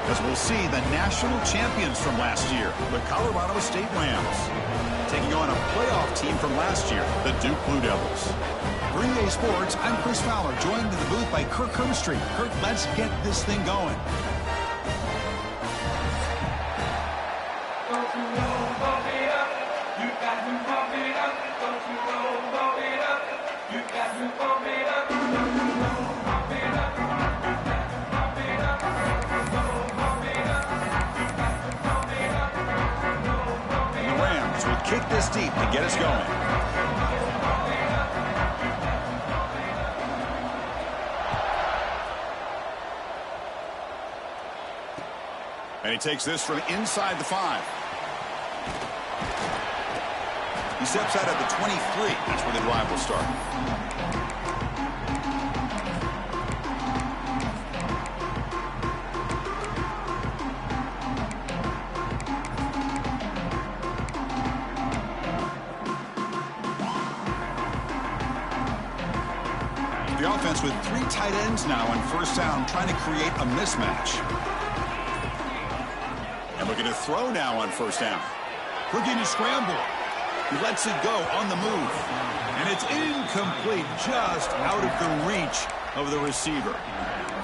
as we'll see the national champions from last year, the Colorado State Rams, taking on a playoff team from last year, the Duke Blue Devils. For EA Sports, I'm Chris Fowler, joined in the booth by Kirk Hermstreet. Kirk, let's get this thing going. Kick this deep to get us going. And he takes this from inside the 5. He steps out at the 23. That's where the drive will start. The offense with 3 tight ends now on first down, trying to create a mismatch. And looking to throw now on first down. Looking to scramble. He lets it go on the move. And it's incomplete, just out of the reach of the receiver.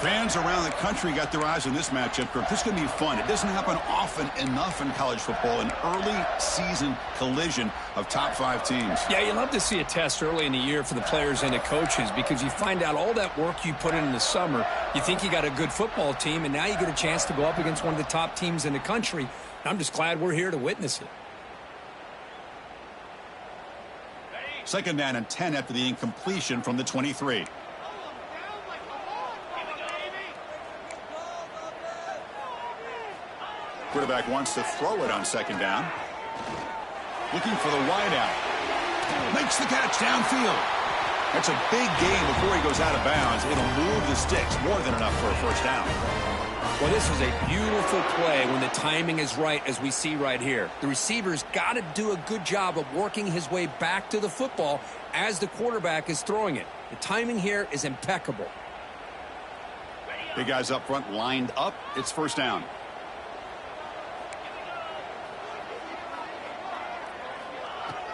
Fans around the country got their eyes on this matchup. This is going to be fun. It doesn't happen often enough in college football, an early season collision of top 5 teams. Yeah, you love to see a test early in the year for the players and the coaches because you find out all that work you put in the summer. You think you got a good football team, and now you get a chance to go up against one of the top teams in the country. I'm just glad we're here to witness it. Second down and 10 after the incompletion from the 23. Quarterback wants to throw it on second down. Looking for the wideout. Makes the catch downfield. That's a big gain before he goes out of bounds. It'll move the sticks, more than enough for a first down. Well, this is a beautiful play when the timing is right, as we see right here. The receiver's got to do a good job of working his way back to the football as the quarterback is throwing it. The timing here is impeccable. Big guys up front lined up. It's first down.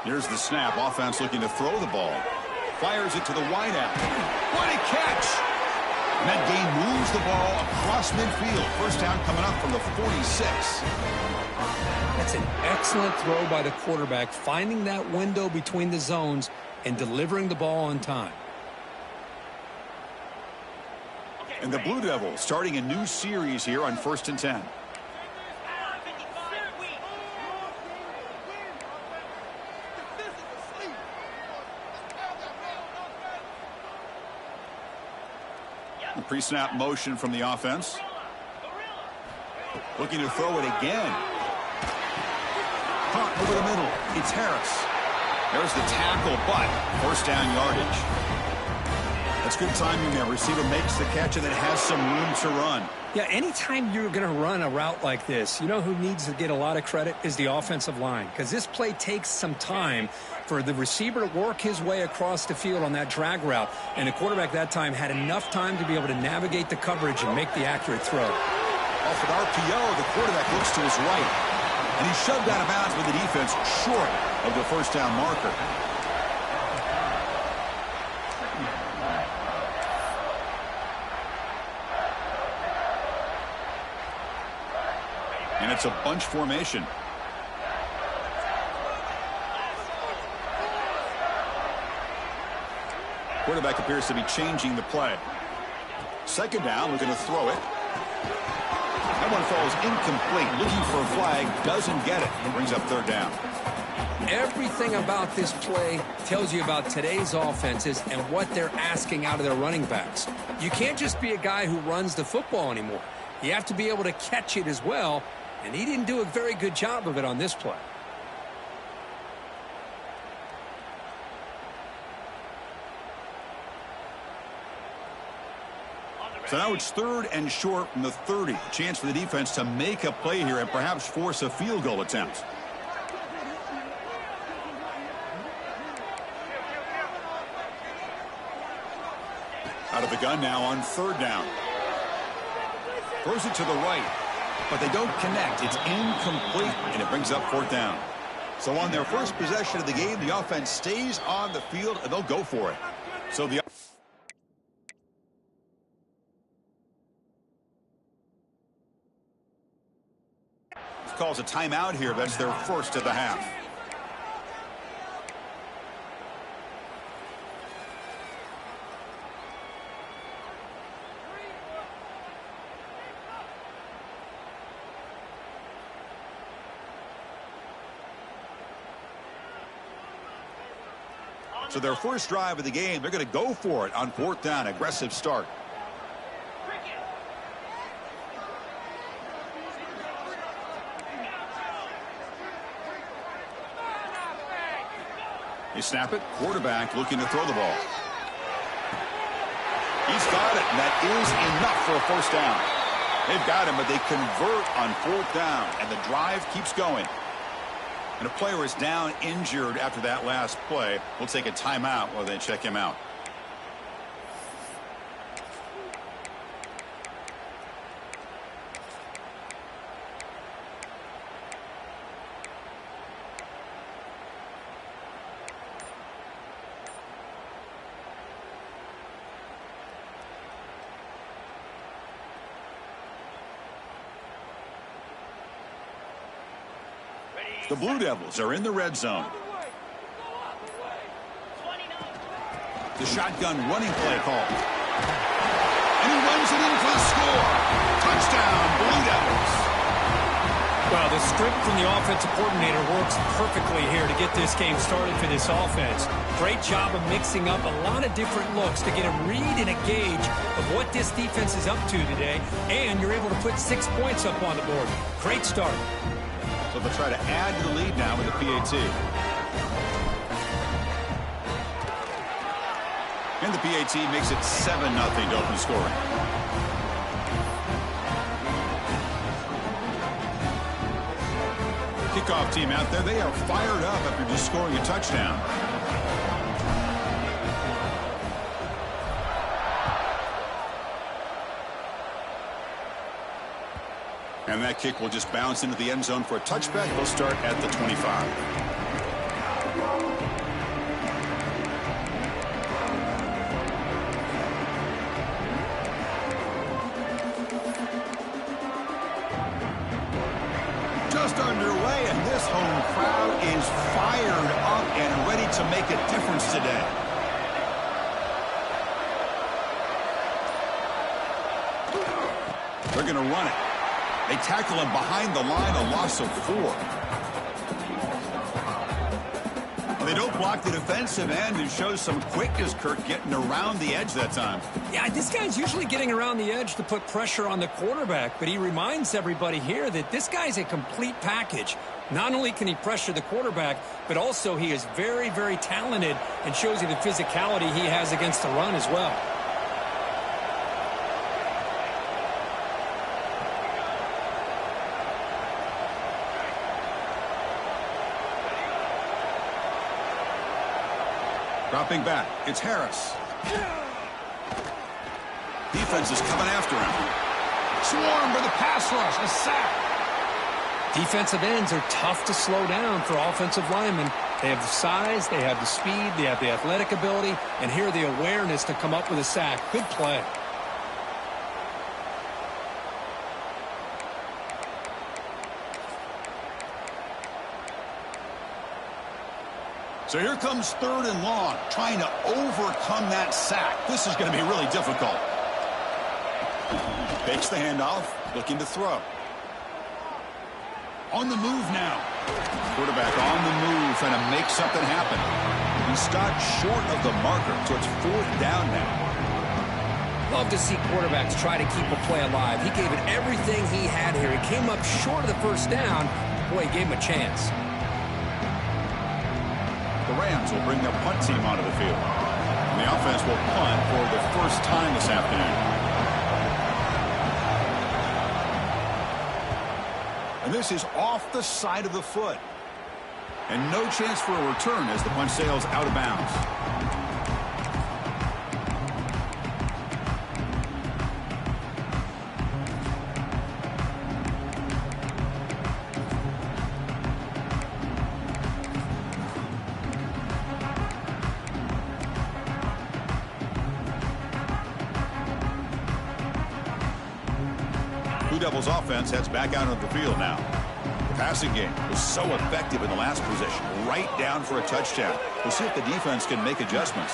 Here's the snap. Offense looking to throw the ball. Fires it to the wideout. What a catch! And that gain moves the ball across midfield. First down coming up from the 46. That's an excellent throw by the quarterback, finding that window between the zones and delivering the ball on time. And the Blue Devils starting a new series here on 1st and 10. Pre-snap motion from the offense. Looking to throw it again. Caught over the middle. It's Harris. There's the tackle, but first down yardage. That's good timing there. Receiver makes the catch and then has some room to run. Yeah, anytime you're going to run a route like this, you know who needs to get a lot of credit is the offensive line, because this play takes some time for the receiver to work his way across the field on that drag route, and the quarterback that time had enough time to be able to navigate the coverage and make the accurate throw. Off an RPO, the quarterback looks to his right, and he's shoved out of bounds with the defense short of the first down marker. And it's a bunch formation. Quarterback appears to be changing the play. Second down, looking to throw it. That one falls incomplete. Looking for a flag, doesn't get it. Brings up third down. Everything about this play tells you about today's offenses and what they're asking out of their running backs. You can't just be a guy who runs the football anymore. You have to be able to catch it as well, and he didn't do a very good job of it on this play. So now it's third and short from the 30. Chance for the defense to make a play here and perhaps force a field goal attempt. Out of the gun now on third down. Throws it to the right. but they don't connect. It's incomplete, and it brings up fourth down. So on their first possession of the game, the offense stays on the field, and they'll go for it. So the calls a timeout here. That's their first of the half. So their first drive of the game, they're going to go for it on fourth down. Aggressive start. They snap it. Quarterback looking to throw the ball. He's got it, and that is enough for a first down. They've got him, but they convert on fourth down, and the drive keeps going. And a player is down injured after that last play. We'll take a timeout while they check him out. The Blue Devils are in the red zone. The shotgun running play call. And he runs it in for the score. Touchdown, Blue Devils. Well, the script from the offensive coordinator works perfectly here to get this game started for this offense. Great job of mixing up a lot of different looks to get a read and a gauge of what this defense is up to today, and you're able to put 6 points up on the board. Great start. So they'll try to add to the lead now with the PAT. And the PAT makes it 7-0 to open scoring. Kickoff team out there, they are fired up after just scoring a touchdown. And that kick will just bounce into the end zone for a touchback. They'll start at the 25. Just underway, and this home crowd is fired up and ready to make a difference today. They're going to run it. They tackle him behind the line, a loss of 4. They don't block the defensive end, who shows some quickness, Kirk, getting around the edge that time. Yeah, this guy's usually getting around the edge to put pressure on the quarterback, but he reminds everybody here that this guy's a complete package. Not only can he pressure the quarterback, but also he is very, very talented and shows you the physicality he has against the run as well. Dropping back, it's Harris. Defense is coming after him. Swarm for the pass rush, a sack. Defensive ends are tough to slow down for offensive linemen. They have the size, they have the speed, they have the athletic ability, and here the awareness to come up with a sack. Good play. So here comes 3rd and long, trying to overcome that sack. This is going to be really difficult. Fakes the handoff, looking to throw. On the move now. Quarterback on the move, trying to make something happen. He stopped short of the marker, so it's 4th down now. Love to see quarterbacks try to keep a play alive. He gave it everything he had here. He came up short of the first down. Boy, he gave him a chance. The Rams will bring their punt team onto the field. And the offense will punt for the first time this afternoon. And this is off the side of the foot. And no chance for a return as the punt sails out of bounds. Devils offense heads back out of the field now. The passing game was so effective in the last possession, right down for a touchdown. We'll see if the defense can make adjustments.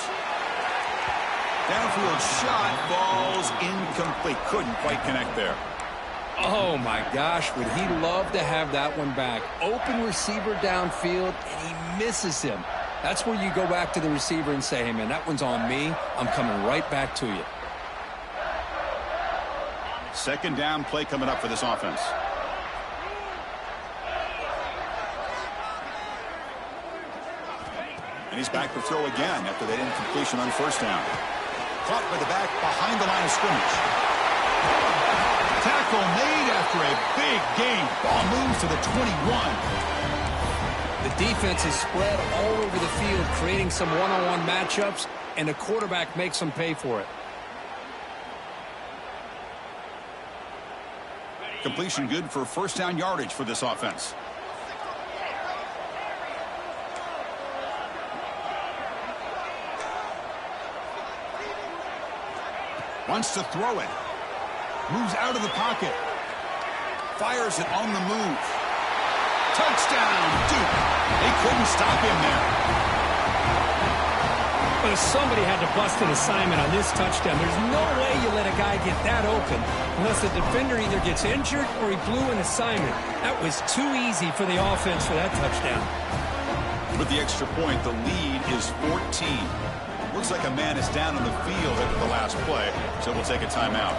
Downfield shot falls incomplete. Couldn't quite connect there. Oh, my gosh, would he love to have that one back. Open receiver downfield, and he misses him. That's where you go back to the receiver and say, hey, man, that one's on me. I'm coming right back to you. Second down play coming up for this offense. And he's back to throw again after that incompletion on first down. Caught by the back behind the line of scrimmage. Tackle made after a big gain. Ball moves to the 21. The defense is spread all over the field, creating some one-on-one matchups, and the quarterback makes them pay for it. Completion good for first down yardage for this offense. Wants to throw it. Moves out of the pocket. Fires it on the move. Touchdown, Duke. They couldn't stop him there. But somebody had to bust an assignment on this touchdown. There's no way you let a guy get that open unless the defender either gets injured or he blew an assignment. That was too easy for the offense for that touchdown. With the extra point, the lead is 14. Looks like a man is down on the field after the last play, so we'll take a timeout.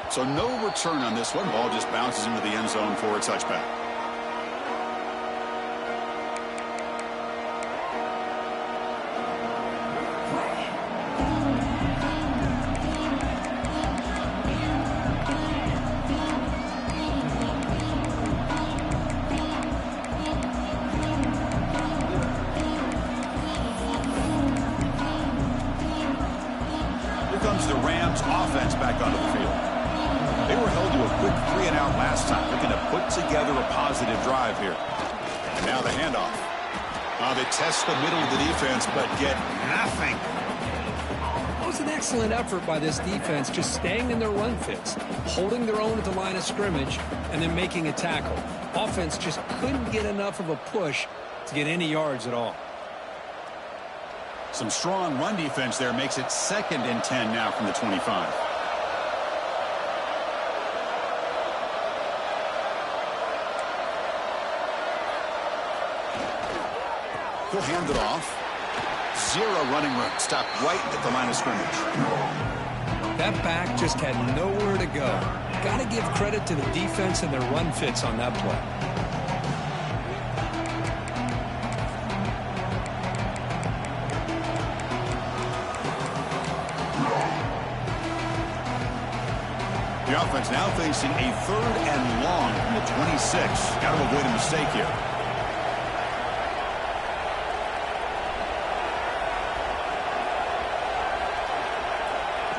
So no return on this one. Ball just bounces into the end zone for a touchback. Here comes the Rams offense back onto the field. They were held to a quick 3-and-out last time, looking to put together a positive drive here. And now the handoff. They test the middle of the defense, but get nothing. It was an excellent effort by this defense, just staying in their run fits, holding their own at the line of scrimmage, and then making a tackle. Offense just couldn't get enough of a push to get any yards at all. Some strong run defense there makes it 2nd and 10 now from the 25. He'll hand it off. Zero running room. Stopped right at the line of scrimmage. That back just had nowhere to go. Got to give credit to the defense and their run fits on that play. The offense now facing a 3rd and long from the 26. Got to avoid a mistake here.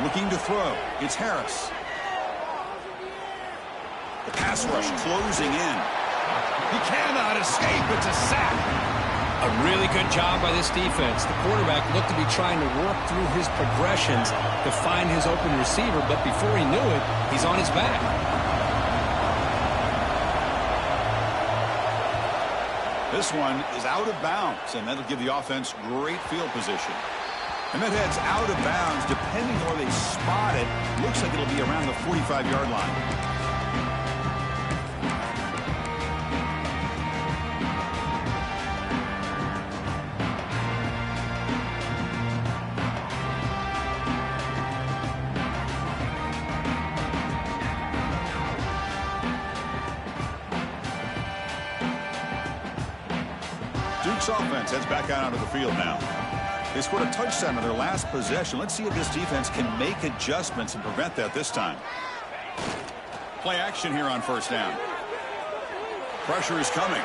Looking to throw. It's Harris. The pass rush closing in. He cannot escape. It's a sack. A really good job by this defense. The quarterback looked to be trying to work through his progressions to find his open receiver, but before he knew it, he's on his back. This one is out of bounds, and that'll give the offense great field position. And that heads out of bounds. Depending on where they spot it, looks like it'll be around the 45-yard line. Duke's offense heads back out onto the field now. They scored a touchdown on their last possession. Let's see if this defense can make adjustments and prevent that this time. Play action here on first down. Pressure is coming.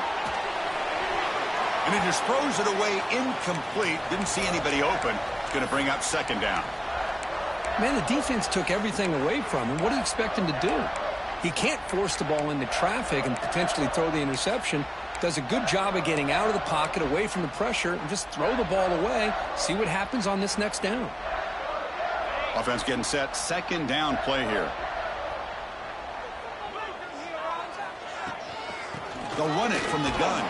And he just throws it away incomplete. Didn't see anybody open. It's going to bring up 2nd down. Man, the defense took everything away from him. What do you expect him to do? He can't force the ball into traffic and potentially throw the interception. Does a good job of getting out of the pocket, away from the pressure, and just throw the ball away. See what happens on this next down. Offense getting set. Second down play here. They'll run it from the gun.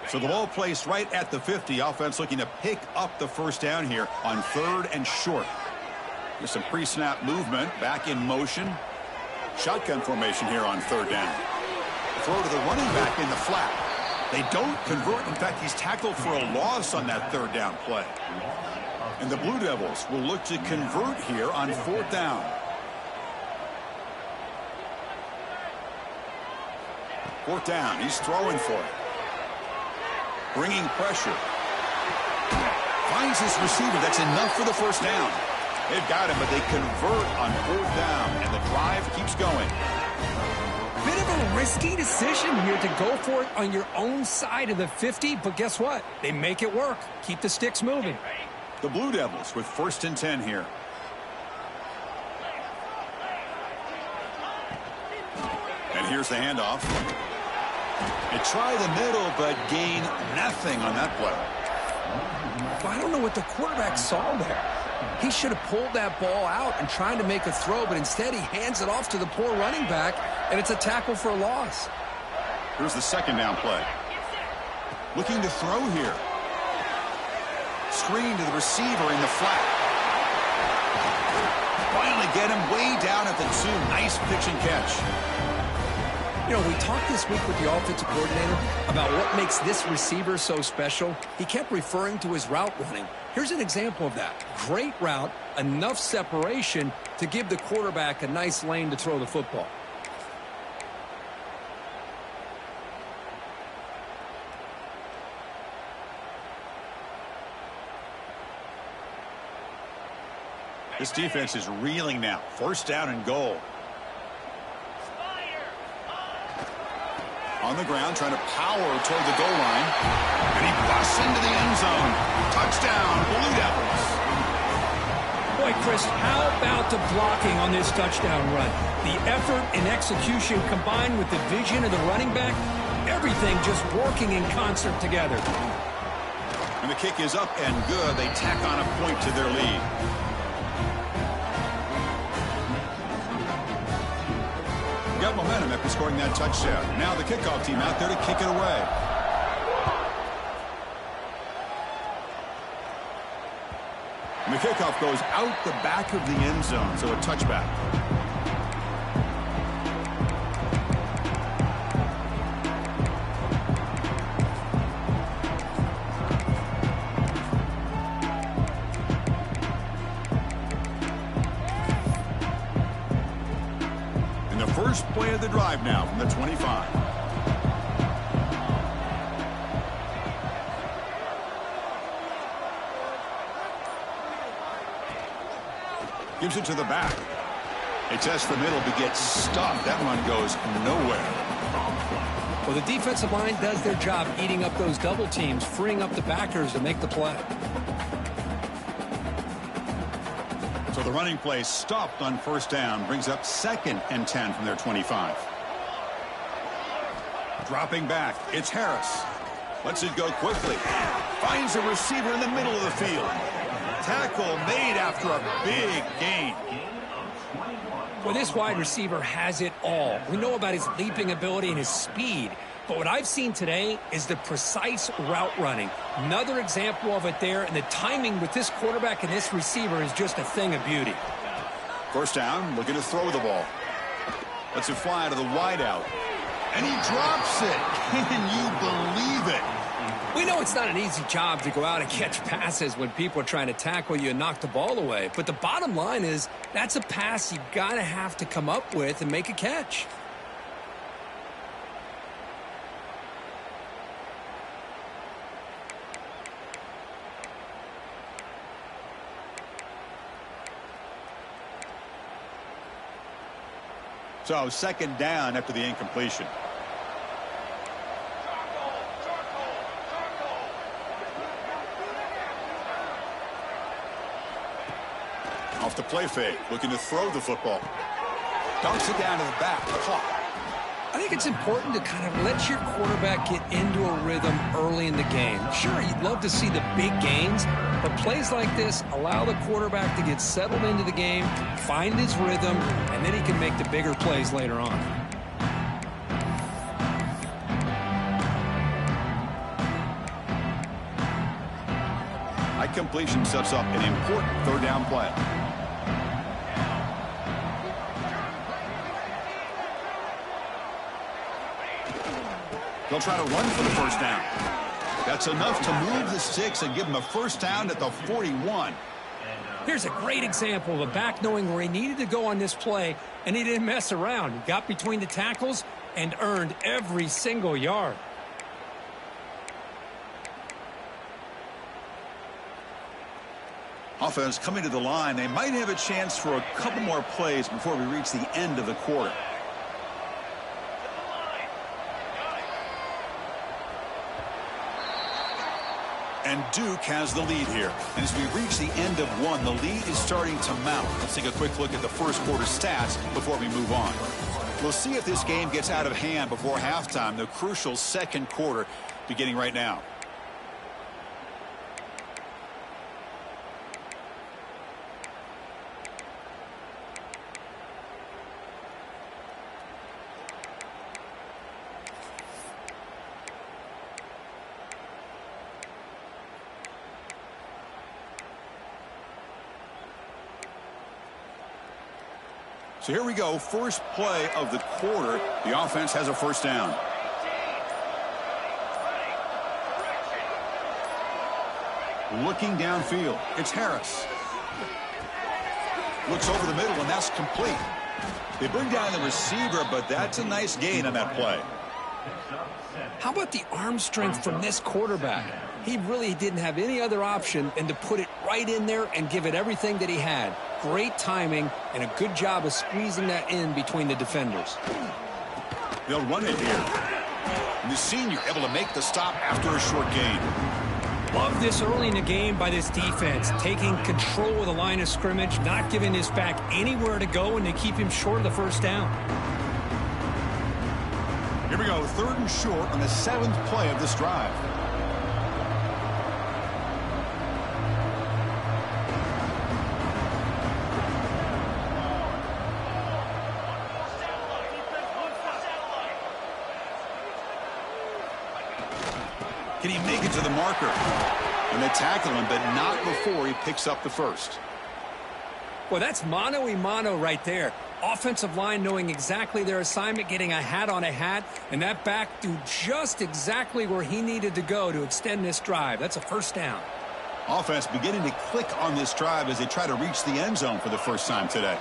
So the ball placed right at the 50. Offense looking to pick up the first down here on 3rd and short. There's some pre-snap movement. Back in motion. Shotgun formation here on 3rd down. Throw to the running back in the flat. They don't convert. In fact, he's tackled for a loss on that 3rd down play. And the Blue Devils will look to convert here on 4th down. 4th down. He's throwing for it. Bringing pressure. Finds his receiver. That's enough for the first down. They've got him, but they convert on 4th down, and the drive keeps going. Bit of a risky decision here to go for it on your own side of the 50, but guess what? They make it work. Keep the sticks moving. The Blue Devils with 1st and 10 here. And here's the handoff. They try the middle, but gain nothing on that play. Well, I don't know what the quarterback saw there. He should have pulled that ball out and tried to make a throw, but instead he hands it off to the poor running back, and it's a tackle for a loss. Here's the 2nd down play. Looking to throw here. Screen to the receiver in the flat. Finally get him way down at the 2. Nice pitch and catch. You know, we talked this week with the offensive coordinator about what makes this receiver so special. He kept referring to his route running. Here's an example of that. Great route, enough separation to give the quarterback a nice lane to throw the football. This defense is reeling now. 1st down and goal. On the ground, trying to power toward the goal line. And he busts into the end zone. Touchdown, Blue Devils. Boy, Chris, how about the blocking on this touchdown run? The effort and execution combined with the vision of the running back, everything just working in concert together. And the kick is up and good. They tack on a point to their lead. Got momentum after scoring that touchdown. Now the kickoff team out there to kick it away. And the kickoff goes out the back of the end zone, so a touchback. First play of the drive now from the 25. Gives it to the back. They test the middle, but gets stuffed. That run goes nowhere. Well, the defensive line does their job eating up those double teams, freeing up the backers to make the play. So the running play stopped on 1st down, brings up 2nd and 10 from their 25. Dropping back, it's Harris. Lets it go quickly. Finds a receiver in the middle of the field. Tackle made after a big gain. Well, this wide receiver has it all. We know about his leaping ability and his speed. But what I've seen today is the precise route running. Another example of it there, and the timing with this quarterback and this receiver is just a thing of beauty. 1st down, looking to throw the ball. Lets it fly to the wideout. And he drops it. Can you believe it? We know it's not an easy job to go out and catch passes when people are trying to tackle you and knock the ball away. But the bottom line is that's a pass you've got to have to come up with and make a catch. So 2nd down after the incompletion. Off the play fake, looking to throw the football. Dunks it down to the back, caught. I think it's important to kind of let your quarterback get into a rhythm early in the game. Sure, you'd love to see the big gains, but plays like this allow the quarterback to get settled into the game, find his rhythm, and then he can make the bigger plays later on. High completion sets up an important third down play. They'll try to run for the first down. That's enough to move the sticks and give them a first down at the 41. Here's a great example of a back knowing where he needed to go on this play, and he didn't mess around. He got between the tackles and earned every single yard. Offense coming to the line. They might have a chance for a couple more plays before we reach the end of the quarter. And Duke has the lead here. And as we reach the end of one, the lead is starting to mount. Let's take a quick look at the first quarter stats before we move on. We'll see if this game gets out of hand before halftime, the crucial second quarter beginning right now. So here we go, first play of the quarter. The offense has a first down. Looking downfield, it's Harris. Looks over the middle, and that's complete. They bring down the receiver, but that's a nice gain on that play. How about the arm strength from this quarterback? He really didn't have any other option than to put it right in there and give it everything that he had. Great timing and a good job of squeezing that in between the defenders. They'll run it here. And the senior able to make the stop after a short gain. Love this early in the game by this defense, taking control of the line of scrimmage, not giving his back anywhere to go, and they keep him short of the first down. Here we go, third and short on the 7th play of this drive. Can he make it to the marker? And they tackle him, but not before he picks up the first. Well, that's mano-a-mano right there. Offensive line knowing exactly their assignment, getting a hat on a hat, and that back do just exactly where he needed to go to extend this drive. That's a first down. Offense beginning to click on this drive as they try to reach the end zone for the first time today.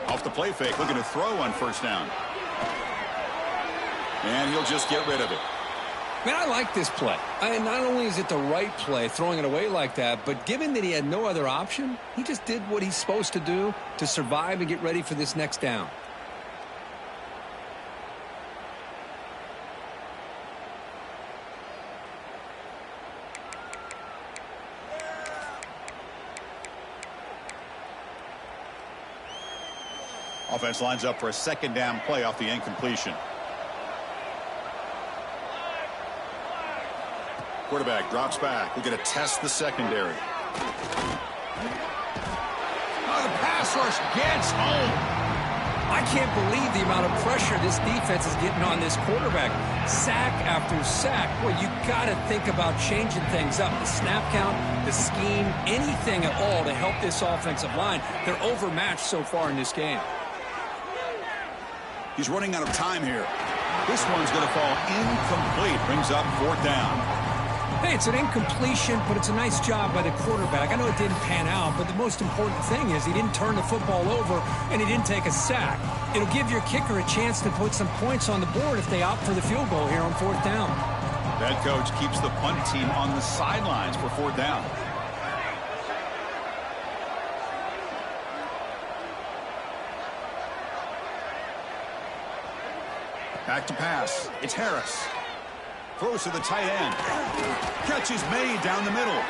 Off the play fake, looking to throw on first down. And he'll just get rid of it. Man, I like this play. Not only is it the right play, throwing it away like that, but given that he had no other option, he just did what he's supposed to do to survive and get ready for this next down. Offense lines up for a second down play off the incompletion. Quarterback drops back. We're going to test the secondary. Oh, the pass rush gets home. I can't believe the amount of pressure this defense is getting on this quarterback. Sack after sack. Well, you got to think about changing things up. The snap count, the scheme, anything at all to help this offensive line. They're overmatched so far in this game. He's running out of time here. This one's going to fall incomplete. Brings up fourth down. Hey, it's an incompletion, but it's a nice job by the quarterback. I know it didn't pan out, but the most important thing is he didn't turn the football over and he didn't take a sack. It'll give your kicker a chance to put some points on the board if they opt for the field goal here on fourth down. That coach keeps the punt team on the sidelines for fourth down. Back to pass. It's Harris. Throws to the tight end. Catch is made down the middle.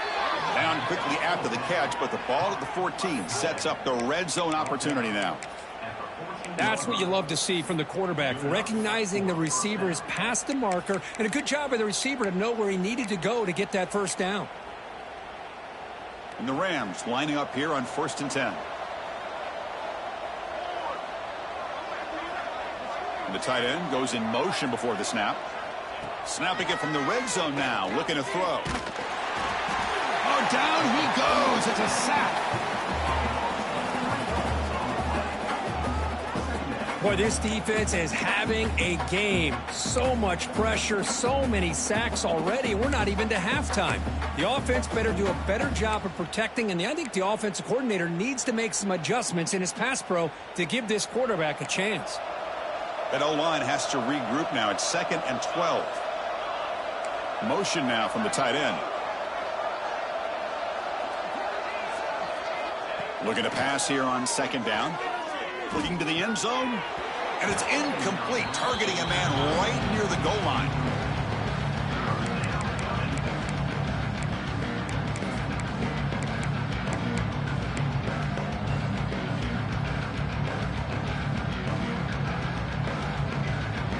Down quickly after the catch, but the ball at the 14 sets up the red zone opportunity now. That's what you love to see from the quarterback, recognizing the receiver is past the marker, and a good job by the receiver to know where he needed to go to get that first down. And the Rams lining up here on 1st and 10. And the tight end goes in motion before the snap. Snapping it from the red zone now, looking to throw. Oh, down he goes. It's a sack. Boy, this defense is having a game. So much pressure, so many sacks already. We're not even to halftime. The offense better do a better job of protecting, and I think the offensive coordinator needs to make some adjustments in his pass pro to give this quarterback a chance. That O-line has to regroup now. It's 2nd and 12. Motion now from the tight end. Looking to pass here on 2nd down. Looking to the end zone. And it's incomplete, targeting a man right near the goal line.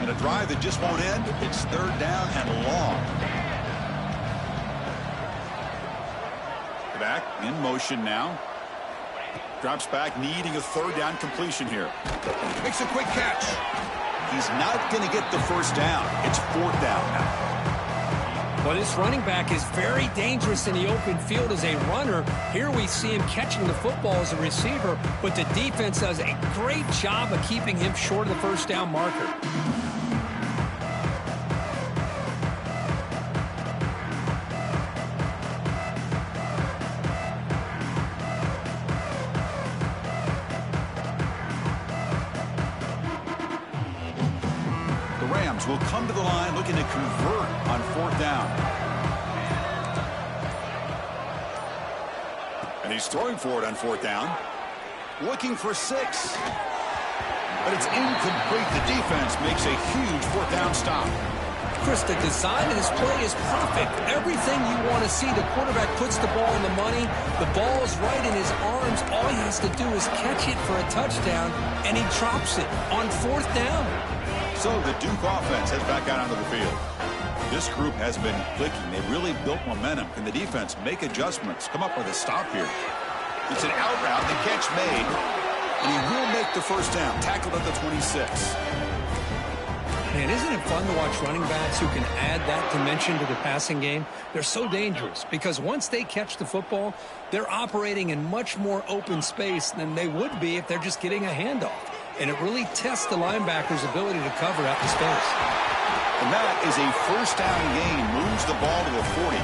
And a drive that just won't end. It's 3rd down and long. Back in motion now. Drops back, needing a 3rd down completion here. Makes a quick catch. He's not going to get the first down. It's 4th down now. Well, this running back is very dangerous in the open field as a runner. Here we see him catching the football as a receiver, but the defense does a great job of keeping him short of the first down marker. Will come to the line looking to convert on 4th down. And he's throwing for it on 4th down. Looking for 6. But it's incomplete. The defense makes a huge 4th down stop. Chris, the design of this play is perfect. Everything you want to see. The quarterback puts the ball in the money. The ball is right in his arms. All he has to do is catch it for a touchdown, and he drops it on 4th down. So the Duke offense heads back out onto the field. This group has been clicking. They've really built momentum. Can the defense make adjustments? Come up with a stop here. It's an out route. The catch made. And he will make the first down. Tackled at the 26. Man, isn't it fun to watch running backs who can add that dimension to the passing game? They're so dangerous because once they catch the football, they're operating in much more open space than they would be if they're just getting a handoff. And it really tests the linebacker's ability to cover out the space. And that is a first down gain. Moves the ball to the 40.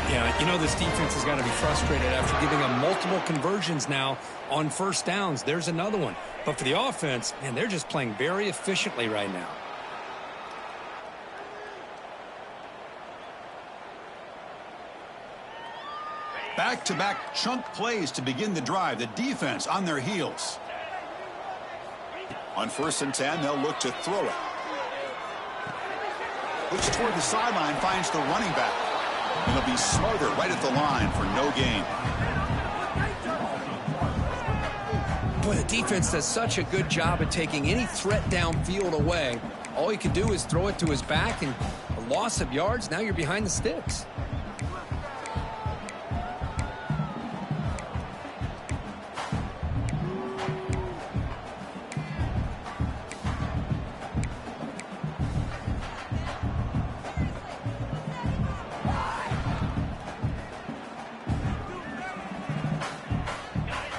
Yeah, you know this defense has got to be frustrated after giving them multiple conversions now on first downs. There's another one. But for the offense, man, they're just playing very efficiently right now. Back-to-back chunk plays to begin the drive. The defense on their heels. On 1st and 10, they'll look to throw it. Looks toward the sideline, finds the running back. And they'll be smothered right at the line for no gain. Boy, the defense does such a good job at taking any threat downfield away. All you can do is throw it to his back, and a loss of yards, now you're behind the sticks.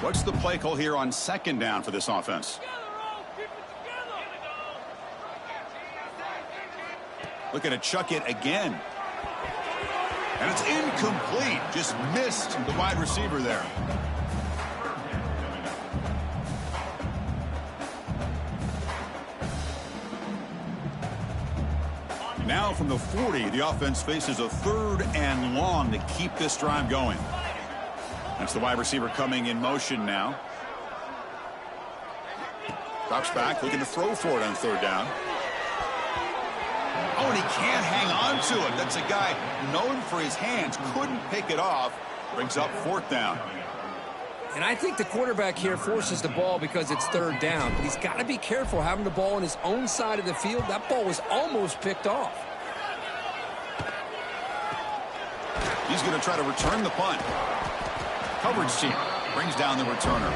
What's the play call here on 2nd down for this offense? Looking to chuck it again. And it's incomplete. Just missed the wide receiver there. Now from the 40, the offense faces a 3rd and long to keep this drive going. That's the wide receiver coming in motion now. Drops back, looking to throw for it on 3rd down. Oh, and he can't hang on to it. That's a guy known for his hands. Couldn't pick it off. Brings up 4th down. And I think the quarterback here forces the ball because it's 3rd down. But he's got to be careful having the ball on his own side of the field. That ball was almost picked off. He's going to try to return the punt. Coverage team brings down the returner.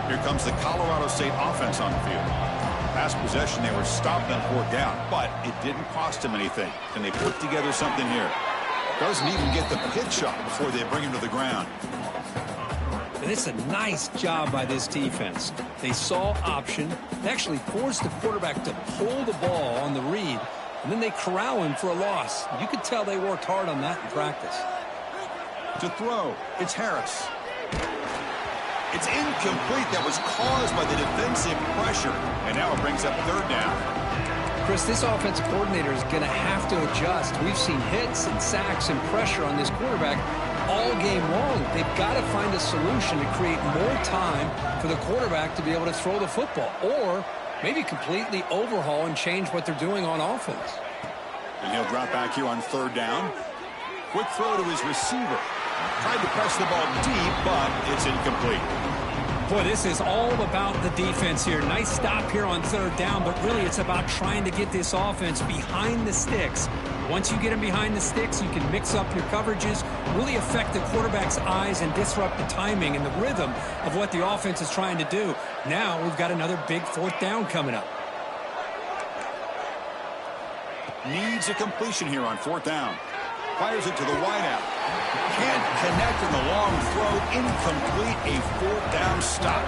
Here comes the Colorado State offense on the field. Last possession, they were stopped on 4th down, but it didn't cost them anything. Can they put together something here? Doesn't even get the pitch up before they bring him to the ground. And it's a nice job by this defense. They saw option. They actually forced the quarterback to pull the ball on the read, and then they corral him for a loss. You could tell they worked hard on that in practice. To throw, it's Harris. It's incomplete. That was caused by the defensive pressure. And now it brings up 3rd down. Chris, this offensive coordinator is going to have to adjust. We've seen hits and sacks and pressure on this quarterback all game long. They've got to find a solution to create more time for the quarterback to be able to throw the football. Or maybe completely overhaul and change what they're doing on offense. And he'll drop back here on 3rd down. Quick throw to his receiver. Tried to press the ball deep, but it's incomplete. Boy, this is all about the defense here. Nice stop here on 3rd down, but really it's about trying to get this offense behind the sticks. Once you get them behind the sticks, you can mix up your coverages, really affect the quarterback's eyes and disrupt the timing and the rhythm of what the offense is trying to do. Now we've got another big 4th down coming up. Needs a completion here on 4th down. Fires it to the wideout. Can't connect in the long throw. Incomplete. A 4th down stop.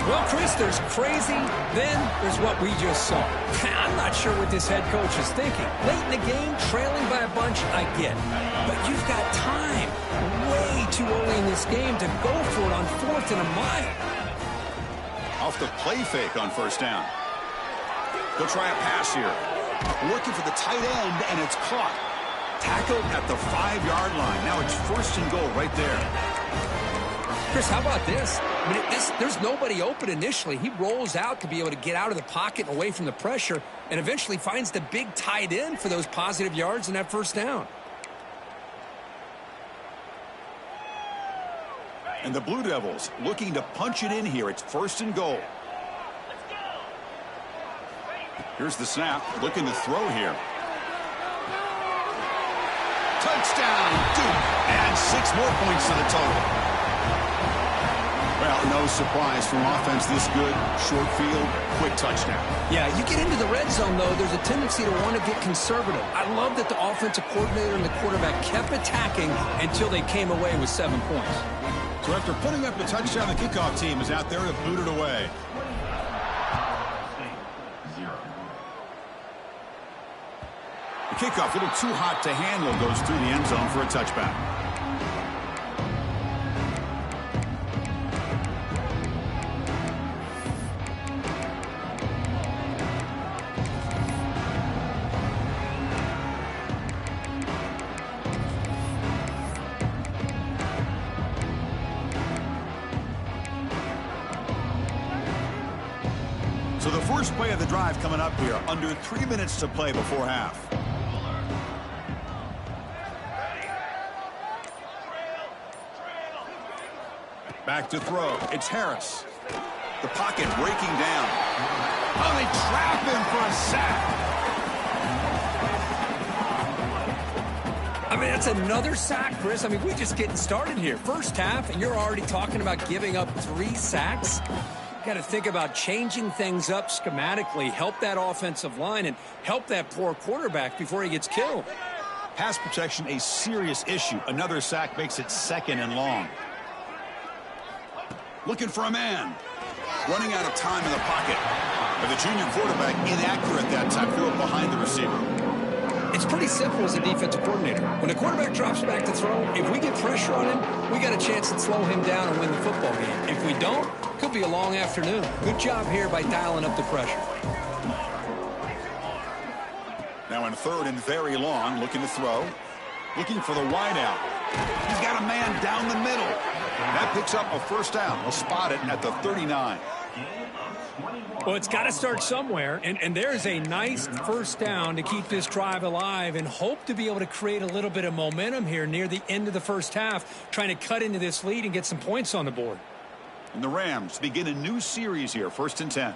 Well, Chris, there's crazy, then there's what we just saw. I'm not sure what this head coach is thinking. Late in the game, trailing by a bunch, I get. But you've got time, way too early in this game, to go for it on 4th and a mile. Off the play fake on 1st down. They'll try a pass here. Looking for the tight end, and it's caught. Tackled at the 5-yard line. Now it's 1st and goal right there. Chris, how about this? I mean, there's nobody open initially. He rolls out to be able to get out of the pocket and away from the pressure and eventually finds the big tight end for those positive yards in that 1st down. And the Blue Devils looking to punch it in here. It's 1st and goal. Here's the snap. Looking to throw here. Touchdown, Duke. And 6 more points to the total. Well, no surprise from offense this good. Short field, quick touchdown. Yeah, you get into the red zone, though, there's a tendency to want to get conservative. I love that the offensive coordinator and the quarterback kept attacking until they came away with 7 points. So after putting up a touchdown, the kickoff team is out there to boot it away. The kickoff, a little too hot to handle, goes through the end zone for a touchback. So the first play of the drive coming up here, under 3 minutes to play before half. Back to throw. It's Harris. The pocket breaking down. Oh, they trap him for a sack. I mean, that's another sack, Chris. I mean, we're just getting started here. First half, and you're already talking about giving up 3 sacks. Got to think about changing things up schematically, help that offensive line, and help that poor quarterback before he gets killed. Pass protection, a serious issue. Another sack makes it 2nd and long. Looking for a man. Running out of time in the pocket. But the junior quarterback inaccurate that time. Threw it behind the receiver. It's pretty simple as a defensive coordinator. When the quarterback drops back to throw, if we get pressure on him, we got a chance to slow him down and win the football game. If we don't, could be a long afternoon. Good job here by dialing up the pressure. Now in third and very long, looking to throw. Looking for the wide out. He's got a man down the middle. That picks up a first down. We'll spot it at the 39. Well, it's got to start somewhere, and there's a nice first down to keep this drive alive and hope to be able to create a little bit of momentum here near the end of the first half, trying to cut into this lead and get some points on the board. And the Rams begin a new series here, 1st and 10.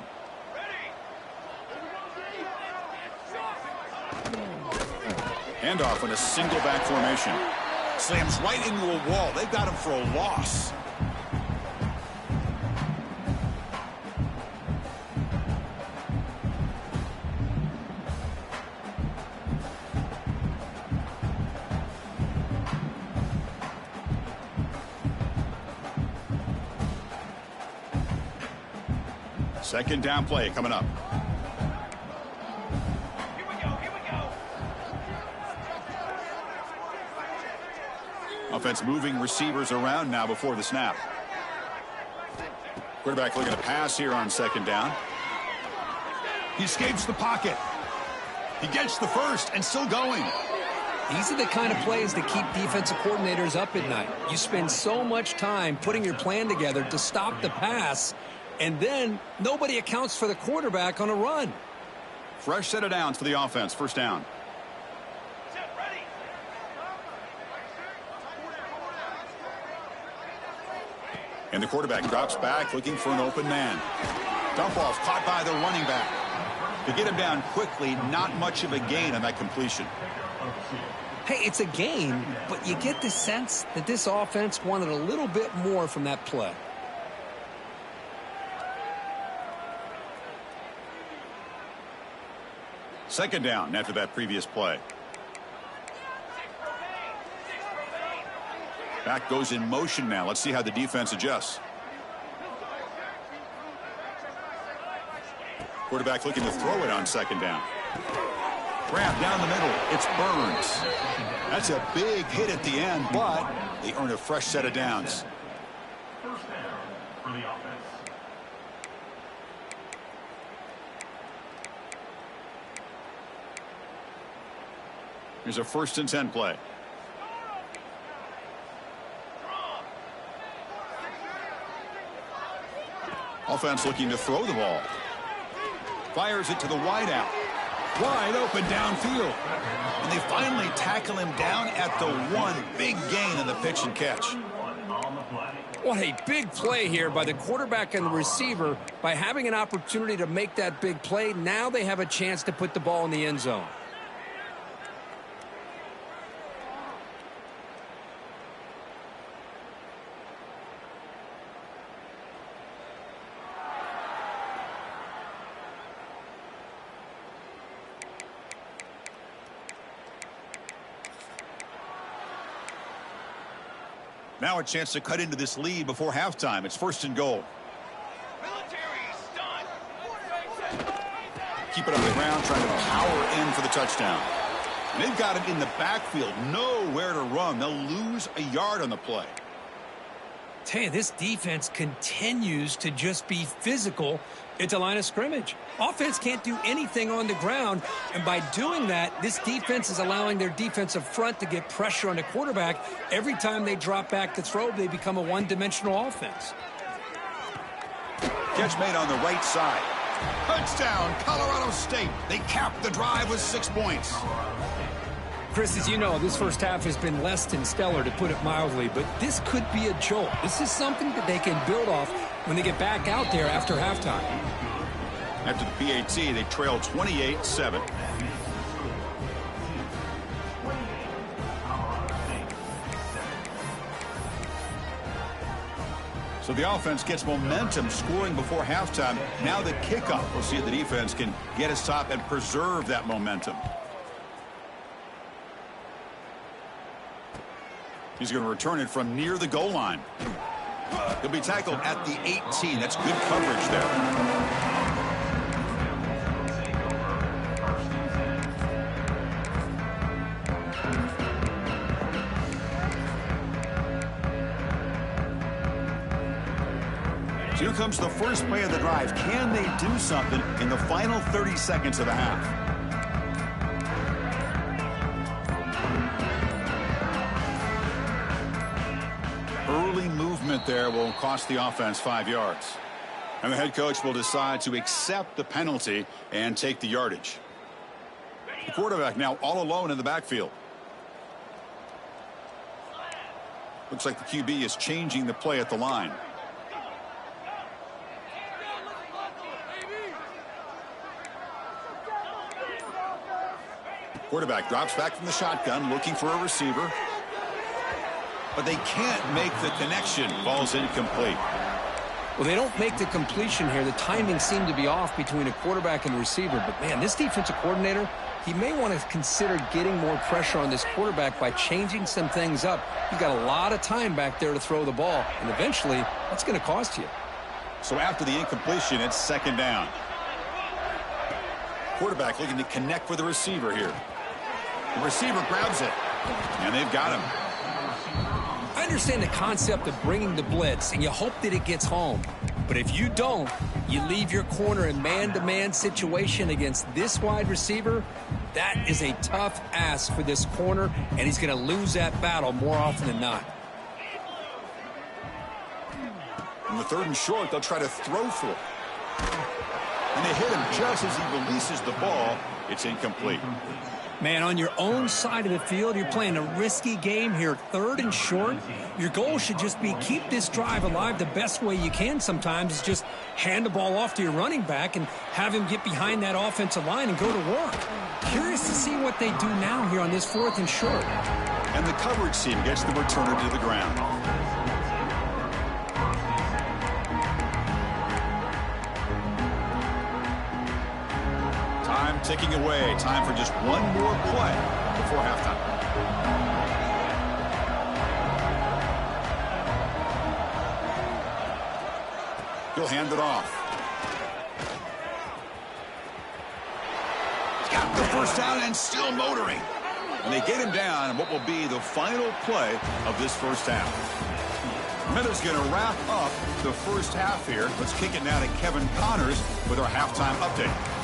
Handoff in a single back formation. Slams right into a wall. They've got him for a loss. Second down play coming up. Offense moving receivers around now before the snap. Quarterback looking to pass here on second down. He escapes the pocket. He gets the first and still going. These are the kind of plays that keep defensive coordinators up at night. You spend so much time putting your plan together to stop the pass, and then nobody accounts for the quarterback on a run. Fresh set of downs for the offense. First down. And the quarterback drops back looking for an open man. Dump off caught by the running back. To get him down quickly, not much of a gain on that completion. Hey, it's a gain, but you get the sense that this offense wanted a little bit more from that play. Second down after that previous play. Back goes in motion now. Let's see how the defense adjusts. Quarterback looking to throw it on second down. Grab down the middle. It's Burns. That's a big hit at the end, but they earn a fresh set of downs. First down for the offense. Here's a 1st and 10 play. Offense looking to throw the ball. Fires it to the wide out. Wide open downfield. And they finally tackle him down at the 1. Big gain in the pitch and catch. What a big play here by the quarterback and the receiver. By having an opportunity to make that big play, now they have a chance to put the ball in the end zone. Now a chance to cut into this lead before halftime. It's 1st and goal. Keep it on the ground, trying to power in for the touchdown. And they've got him in the backfield, nowhere to run. They'll lose a yard on the play. Tell you, this defense continues to just be physical at the line of scrimmage. Offense can't do anything on the ground, and by doing that, this defense is allowing their defensive front to get pressure on the quarterback. Every time they drop back to throw, they become a one-dimensional offense. Catch made on the right side. Touchdown, Colorado State. They capped the drive with 6 points. Chris, as you know, this first half has been less than stellar, to put it mildly, but this could be a jolt. This is something that they can build off when they get back out there after halftime. After the PAT, they trail 28-7. So the offense gets momentum, scoring before halftime. Now the kickoff. We'll see if the defense can get a stop and preserve that momentum. He's going to return it from near the goal line. He'll be tackled at the 18. That's good coverage there. comes the first play of the drive. Can they do something in the final 30 seconds of the half? Early movement there will cost the offense 5 yards. And the head coach will decide to accept the penalty and take the yardage. The quarterback now all alone in the backfield. Looks like the QB is changing the play at the line. Quarterback drops back from the shotgun, looking for a receiver. But they can't make the connection. Ball's incomplete. Well, they don't make the completion here. The timing seemed to be off between a quarterback and a receiver. But, man, this defensive coordinator, he may want to consider getting more pressure on this quarterback by changing some things up. You've got a lot of time back there to throw the ball, and eventually that's going to cost you. So after the incompletion, it's second down. Quarterback looking to connect with the receiver here. The receiver grabs it, and they've got him. I understand the concept of bringing the blitz, and you hope that it gets home. But if you don't, you leave your corner in man-to-man situation against this wide receiver. That is a tough ask for this corner, and he's going to lose that battle more often than not. On the 3rd and short, they'll try to throw for it. And they hit him just as he releases the ball. It's incomplete. Man, on your own side of the field, you're playing a risky game here. 3rd and short. Your goal should just be keep this drive alive the best way you can sometimes is just hand the ball off to your running back and have him get behind that offensive line and go to work. Curious to see what they do now here on this 4th and short. And the coverage team gets the returner to the ground. Time ticking away. Time for just one more play before halftime. He'll hand it off. He's got the first down and still motoring. And they get him down in what will be the final play of this first half. Miller's going to wrap up the first half here. Let's kick it now to Kevin Connors with our halftime update.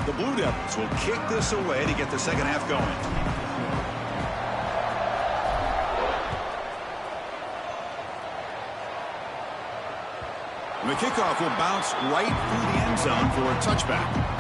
The Blue Devils will kick this away to get the second half going. And the kickoff will bounce right through the end zone for a touchback.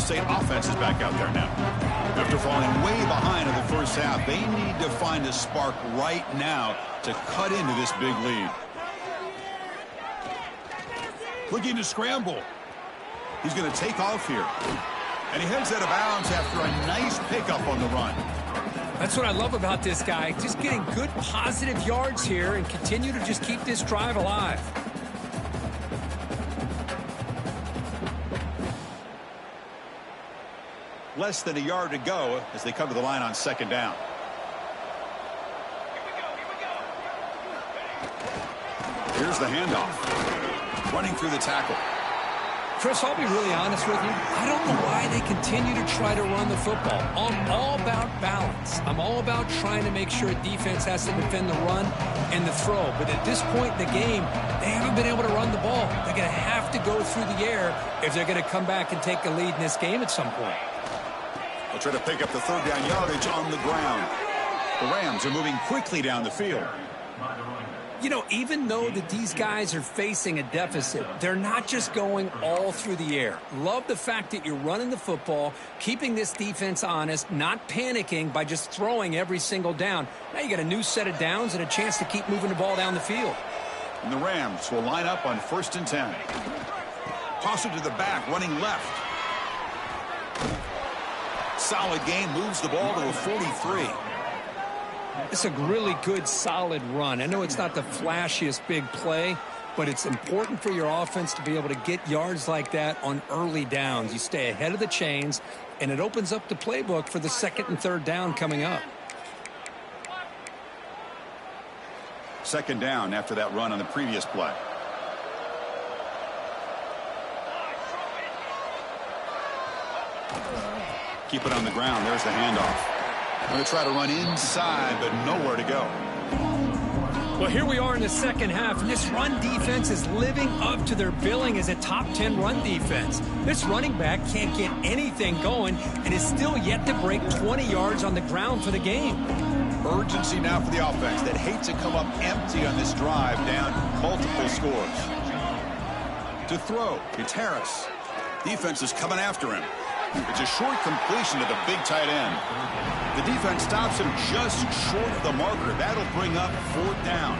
State offense is back out there now. After falling way behind in the first half, they need to find a spark right now to cut into this big lead. Looking to scramble. He's going to take off here. And he heads out of bounds after a nice pickup on the run. That's what I love about this guy. Just getting good positive yards here and continue to just keep this drive alive. Less than a yard to go as they come to the line on second down. Here's the handoff. Running through the tackle. Chris, I'll be really honest with you. I don't know why they continue to try to run the football. I'm all about balance. I'm all about trying to make sure defense has to defend the run and the throw. But at this point in the game, they haven't been able to run the ball. They're going to have to go through the air if they're going to come back and take a lead in this game at some point. They'll try to pick up the third down yardage on the ground. The Rams are moving quickly down the field. You know, even though that these guys are facing a deficit, they're not just going all through the air. Love the fact that you're running the football, keeping this defense honest, not panicking by just throwing every single down. Now you got a new set of downs and a chance to keep moving the ball down the field. And the Rams will line up on 1st and 10. Toss it to the back, running left. Solid gain, moves the ball to a 43. It's a really good, solid run. I know it's not the flashiest big play, but it's important for your offense to be able to get yards like that on early downs. You stay ahead of the chains, and it opens up the playbook for the second and third down coming up. Second down after that run on the previous play. Keep it on the ground. There's the handoff. Going to try to run inside, but nowhere to go. Well, here we are in the second half, and this run defense is living up to their billing as a top 10 run defense. This running back can't get anything going and is still yet to break 20 yards on the ground for the game. Urgency now for the offense that hate to come up empty on this drive, down multiple scores. To throw, it's Harris. Defense is coming after him. It's a short completion to the big tight end. The defense stops him just short of the marker. That'll bring up fourth down.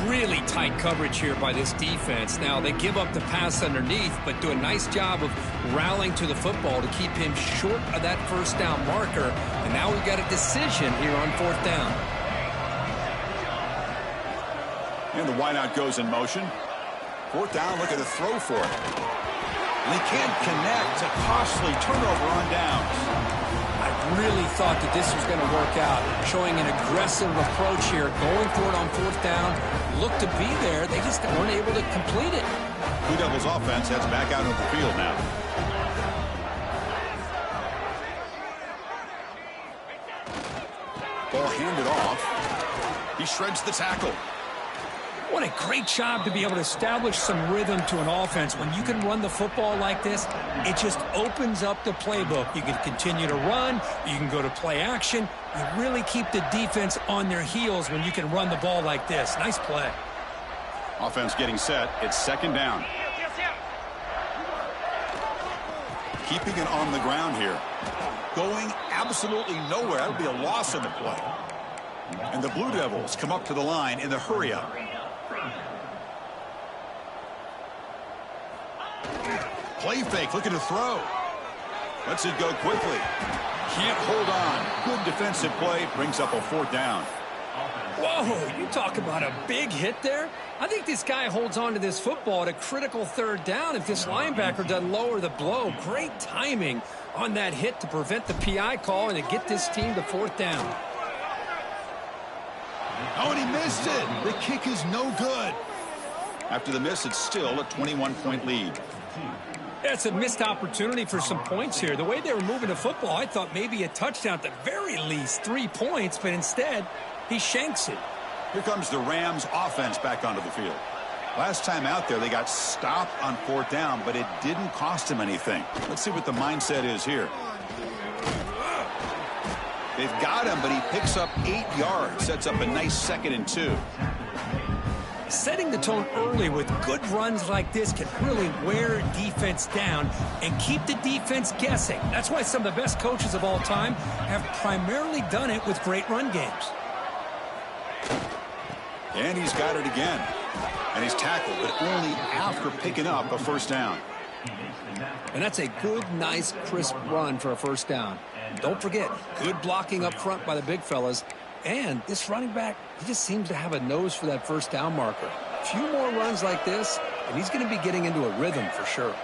Really tight coverage here by this defense. Now, they give up the pass underneath, but do a nice job of rallying to the football to keep him short of that first down marker. And now we've got a decision here on fourth down. And the wideout goes in motion. Fourth down, look at the throw for it. And he can't connect. A costly turnover on downs. I really thought that this was going to work out, showing an aggressive approach here, going for it on fourth down. Looked to be there. They just weren't able to complete it. Blue Devils offense heads back out of the field now. Ball handed off. He shreds the tackle. What a great job to be able to establish some rhythm to an offense. When you can run the football like this, it just opens up the playbook. You can continue to run. You can go to play action. You really keep the defense on their heels when you can run the ball like this. Nice play. Offense getting set. It's second down. Keeping it on the ground here. Going absolutely nowhere. That'll be a loss on the play. And the Blue Devils come up to the line in the hurry-up. Play fake, looking to throw. Lets it go quickly. Can't hold on. Good defensive play. Brings up a fourth down. Whoa, you talk about a big hit there. I think this guy holds on to this football at a critical third down if this linebacker doesn't lower the blow. Great timing on that hit to prevent the PI call and to get this team to fourth down. Oh, and he missed it. The kick is no good. After the miss, it's still a 21-point lead. That's a missed opportunity for some points here. The way they were moving the football, I thought maybe a touchdown at the very least, 3 points, but instead, he shanks it. Here comes the Rams offense back onto the field. Last time out there, they got stopped on fourth down, but it didn't cost them anything. Let's see what the mindset is here. They've got him, but he picks up 8 yards, sets up a nice 2nd and 2. Setting the tone early with good runs like this can really wear defense down and keep the defense guessing. That's why some of the best coaches of all time have primarily done it with great run games. And he's got it again. And he's tackled, but only after picking up a first down. And that's a good, nice, crisp run for a first down. Don't forget, good blocking up front by the big fellas. And this running back, he just seems to have a nose for that first down marker. A few more runs like this, and he's going to be getting into a rhythm for sure.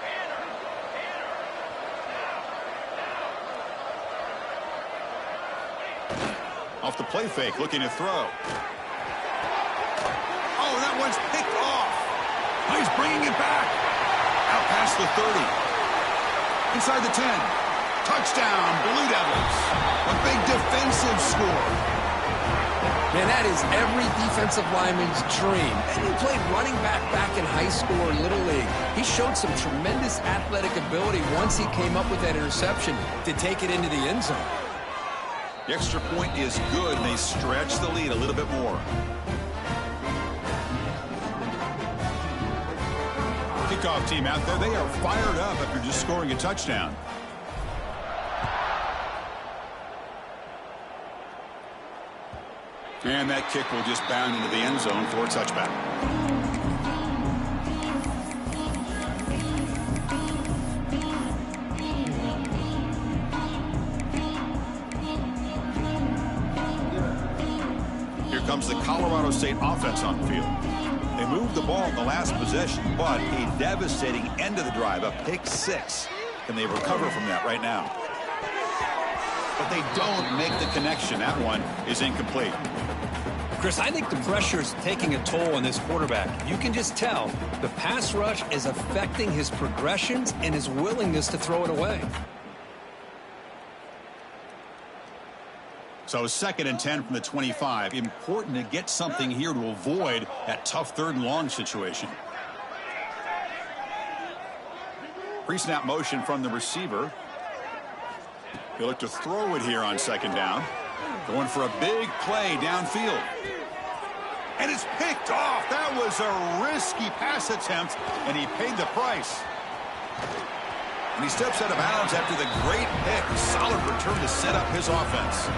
Off the play fake, looking to throw. Oh, that one's picked off. Oh, he's bringing it back. Out past the 30. Inside the 10. Touchdown, Blue Devils. A big defensive score. Man, that is every defensive lineman's dream. And he played running back in high school or Little League. He showed some tremendous athletic ability once he came up with that interception to take it into the end zone. The extra point is good, and they stretch the lead a little bit more. Kickoff team out there, they are fired up after just scoring a touchdown. And that kick will just bound into the end zone for a touchback. comes the Colorado State offense on the field. They moved the ball in the last possession, but a devastating end of the drive, a pick six. Can they recover from that right now? But they don't make the connection. That one is incomplete. Chris, I think the pressure is taking a toll on this quarterback. You can just tell the pass rush is affecting his progressions and his willingness to throw it away. So 2nd and 10 from the 25. Important to get something here to avoid that tough 3rd and long situation. Pre-snap motion from the receiver. He'll look to throw it here on 2nd down. Going for a big play downfield. And it's picked off. That was a risky pass attempt, and he paid the price. And he steps out of bounds after the great pick. Solid return to set up his offense.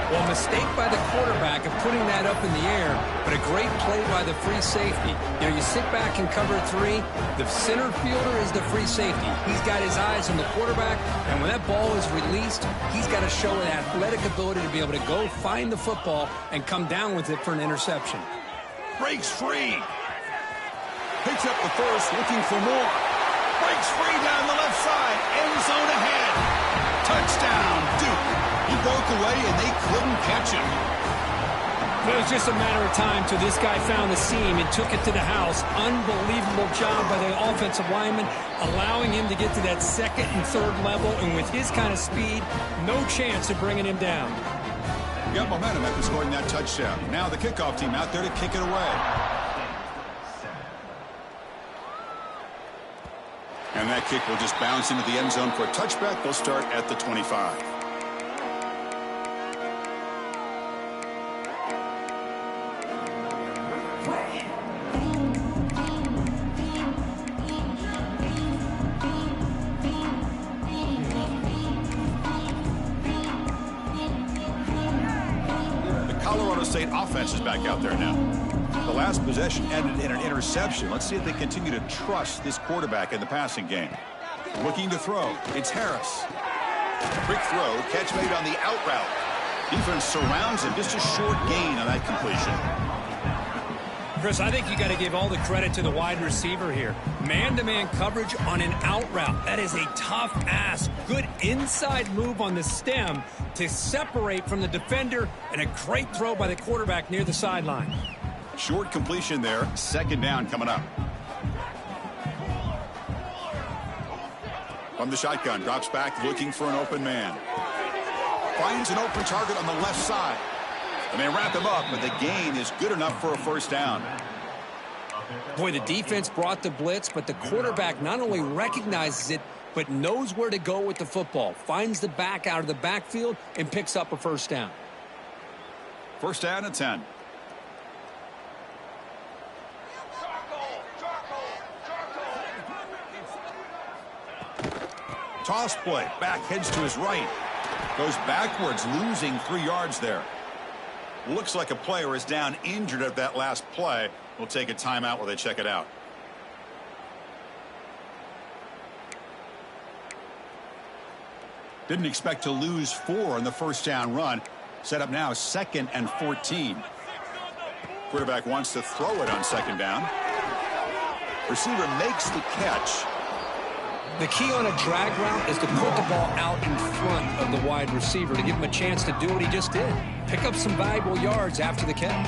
Well, a mistake by the quarterback of putting that up in the air, but a great play by the free safety. You know, you sit back and cover 3. The center fielder is the free safety. He's got his eyes on the quarterback, and when that ball is released, he's got to show an athletic ability to be able to go find the football and come down with it for an interception. Breaks free. Picks up the first, looking for more. Breaks free down the left side. End zone ahead. Touchdown, Duke. He broke away, and they couldn't catch him. It was just a matter of time till this guy found the seam and took it to the house. Unbelievable job by the offensive lineman, allowing him to get to that 2nd and 3rd level, and with his kind of speed, no chance of bringing him down. Got momentum after scoring that touchdown. Now the kickoff team out there to kick it away. And that kick will just bounce into the end zone for a touchback. They'll start at the 25. State offense is back out there now. The last possession ended in an interception. Let's see if they continue to trust this quarterback in the passing game. Looking to throw. It's Harris. Quick throw. Catch made on the out route. Defense surrounds him. Just a short gain on that completion. Chris, I think you got to give all the credit to the wide receiver here. Man-to-man coverage on an out route. That is a tough ask. Good inside move on the stem to separate from the defender, and a great throw by the quarterback near the sideline. Short completion there. 2nd down coming up. From the shotgun, drops back looking for an open man. Finds an open target on the left side. And they wrap him up, but the gain is good enough for a 1st down. Boy, the defense brought the blitz, but the quarterback not only recognizes it, but knows where to go with the football. Finds the back out of the backfield and picks up a 1st down. 1st down and 10. Toss play. Back heads to his right. Goes backwards, losing 3 yards there. Looks like a player is down injured at that last play. We'll take a timeout while they check it out. Didn't expect to lose 4 on the 1st down run. Set up now 2nd and 14. Quarterback wants to throw it on 2nd down. Receiver makes the catch. The key on a drag route is to put the ball out in front of the wide receiver to give him a chance to do what he just did. Pick up some valuable yards after the catch.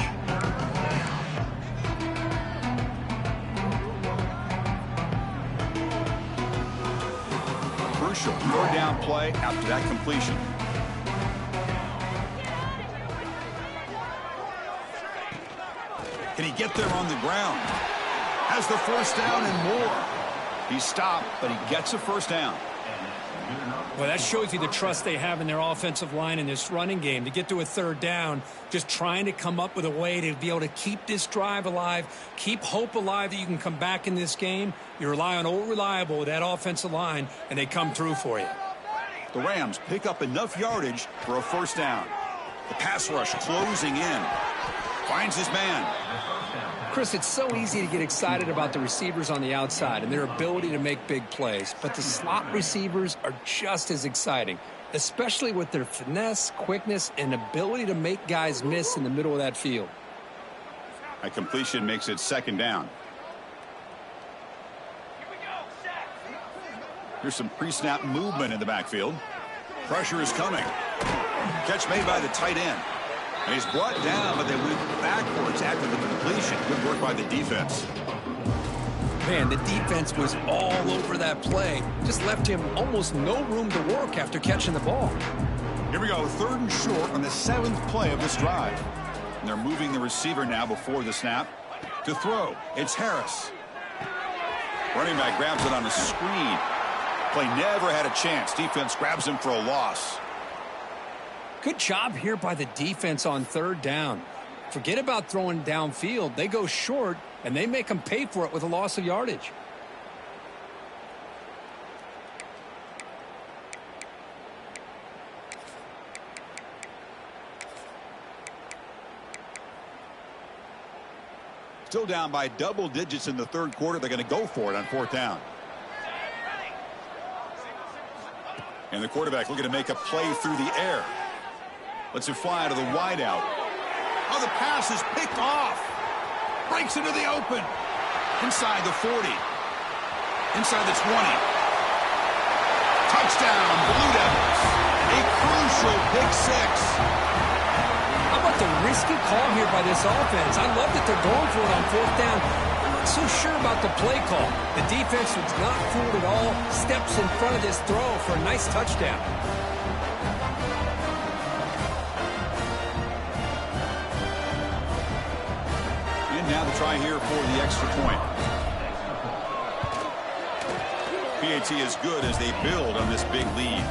Crucial 4th down play after that completion. Can he get there on the ground? Has the 1st down and more. He stopped, but he gets a 1st down. Well, that shows you the trust they have in their offensive line in this running game. To get to a 3rd down, just trying to come up with a way to be able to keep this drive alive, keep hope alive that you can come back in this game. You rely on Old Reliable with that offensive line, and they come through for you. The Rams pick up enough yardage for a 1st down. The pass rush closing in. Finds his man. Chris, it's so easy to get excited about the receivers on the outside and their ability to make big plays, but the slot receivers are just as exciting. especially with their finesse, quickness, and ability to make guys miss in the middle of that field. A completion makes it second down. Here's some pre-snap movement in the backfield. Pressure is coming. Catch made by the tight end. And he's brought down, but they went backwards after the completion. Good work by the defense. Man, the defense was all over that play. Just left him almost no room to work after catching the ball. Here we go, 3rd and short on the 7th play of this drive. And they're moving the receiver now before the snap. To throw, it's Harris. Running back grabs it on the screen. Play never had a chance. Defense grabs him for a loss. Good job here by the defense on 3rd down. Forget about throwing downfield. They go short, and they make them pay for it with a loss of yardage. Still down by double digits in the 3rd quarter. They're going to go for it on 4th down. And the quarterback looking to make a play through the air. Lets it fly to the wideout. Oh, the pass is picked off. Breaks into the open. Inside the 40. Inside the 20. Touchdown, Blue Devils. A crucial pick 6. How about the risky call here by this offense? I love that they're going for it on 4th down. I'm not so sure about the play call. The defense was not fooled at all. Steps in front of this throw for a nice touchdown. Now the try here for the extra point. PAT is good as they build on this big lead.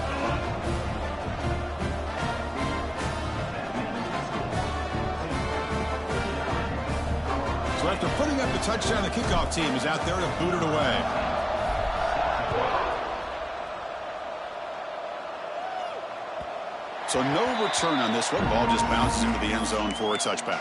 So after putting up the touchdown, the kickoff team is out there to boot it away. So no return on this one. Ball just bounces into the end zone for a touchback.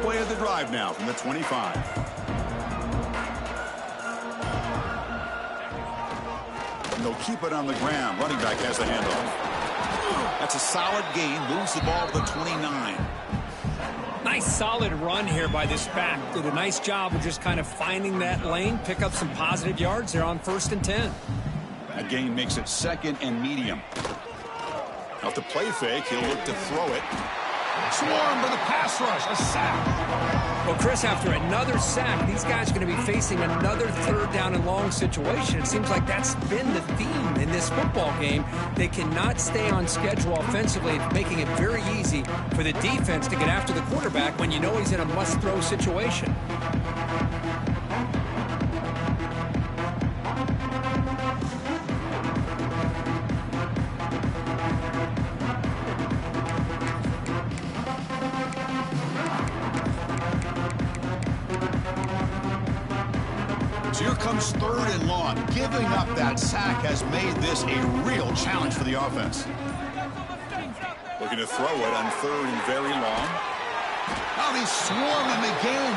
Play of the drive now from the 25. And they'll keep it on the ground. Running back has the handoff. That's a solid gain. Moves the ball to the 29. Nice solid run here by this back. Did a nice job of just kind of finding that lane. Pick up some positive yards there on 1st and 10. That gain makes it 2nd and medium. Now to play fake, he'll look to throw it. Swarm for the pass rush, a sack. Well, Chris, after another sack, these guys are going to be facing another 3rd down and long situation. It seems like that's been the theme in this football game. They cannot stay on schedule offensively. It's making it very easy for the defense to get after the quarterback when you know he's in a must-throw situation. Here comes 3rd and long. Giving up that sack has made this a real challenge for the offense. Looking to throw it on 3rd and very long. Now they swarm him again.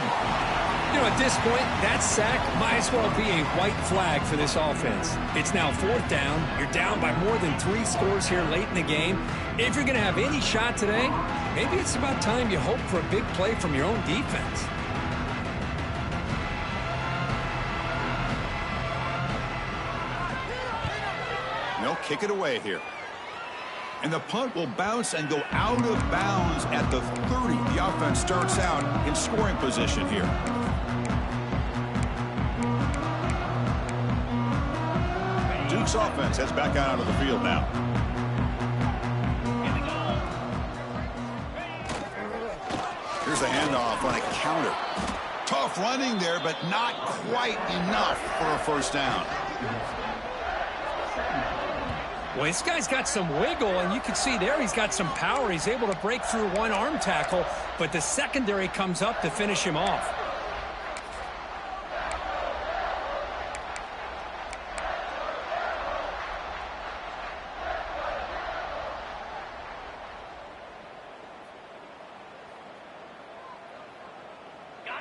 You know, at this point, that sack might as well be a white flag for this offense. It's now 4th down. You're down by more than 3 scores here late in the game. If you're going to have any shot today, maybe it's about time you hope for a big play from your own defense. They'll kick it away here. And the punt will bounce and go out of bounds at the 30. The offense starts out in scoring position here. Duke's offense heads back out onto the field now. Here's the handoff on a counter. Tough running there, but not quite enough for a 1st down. Well, this guy's got some wiggle, and you can see there he's got some power. He's able to break through one arm tackle, but the secondary comes up to finish him off.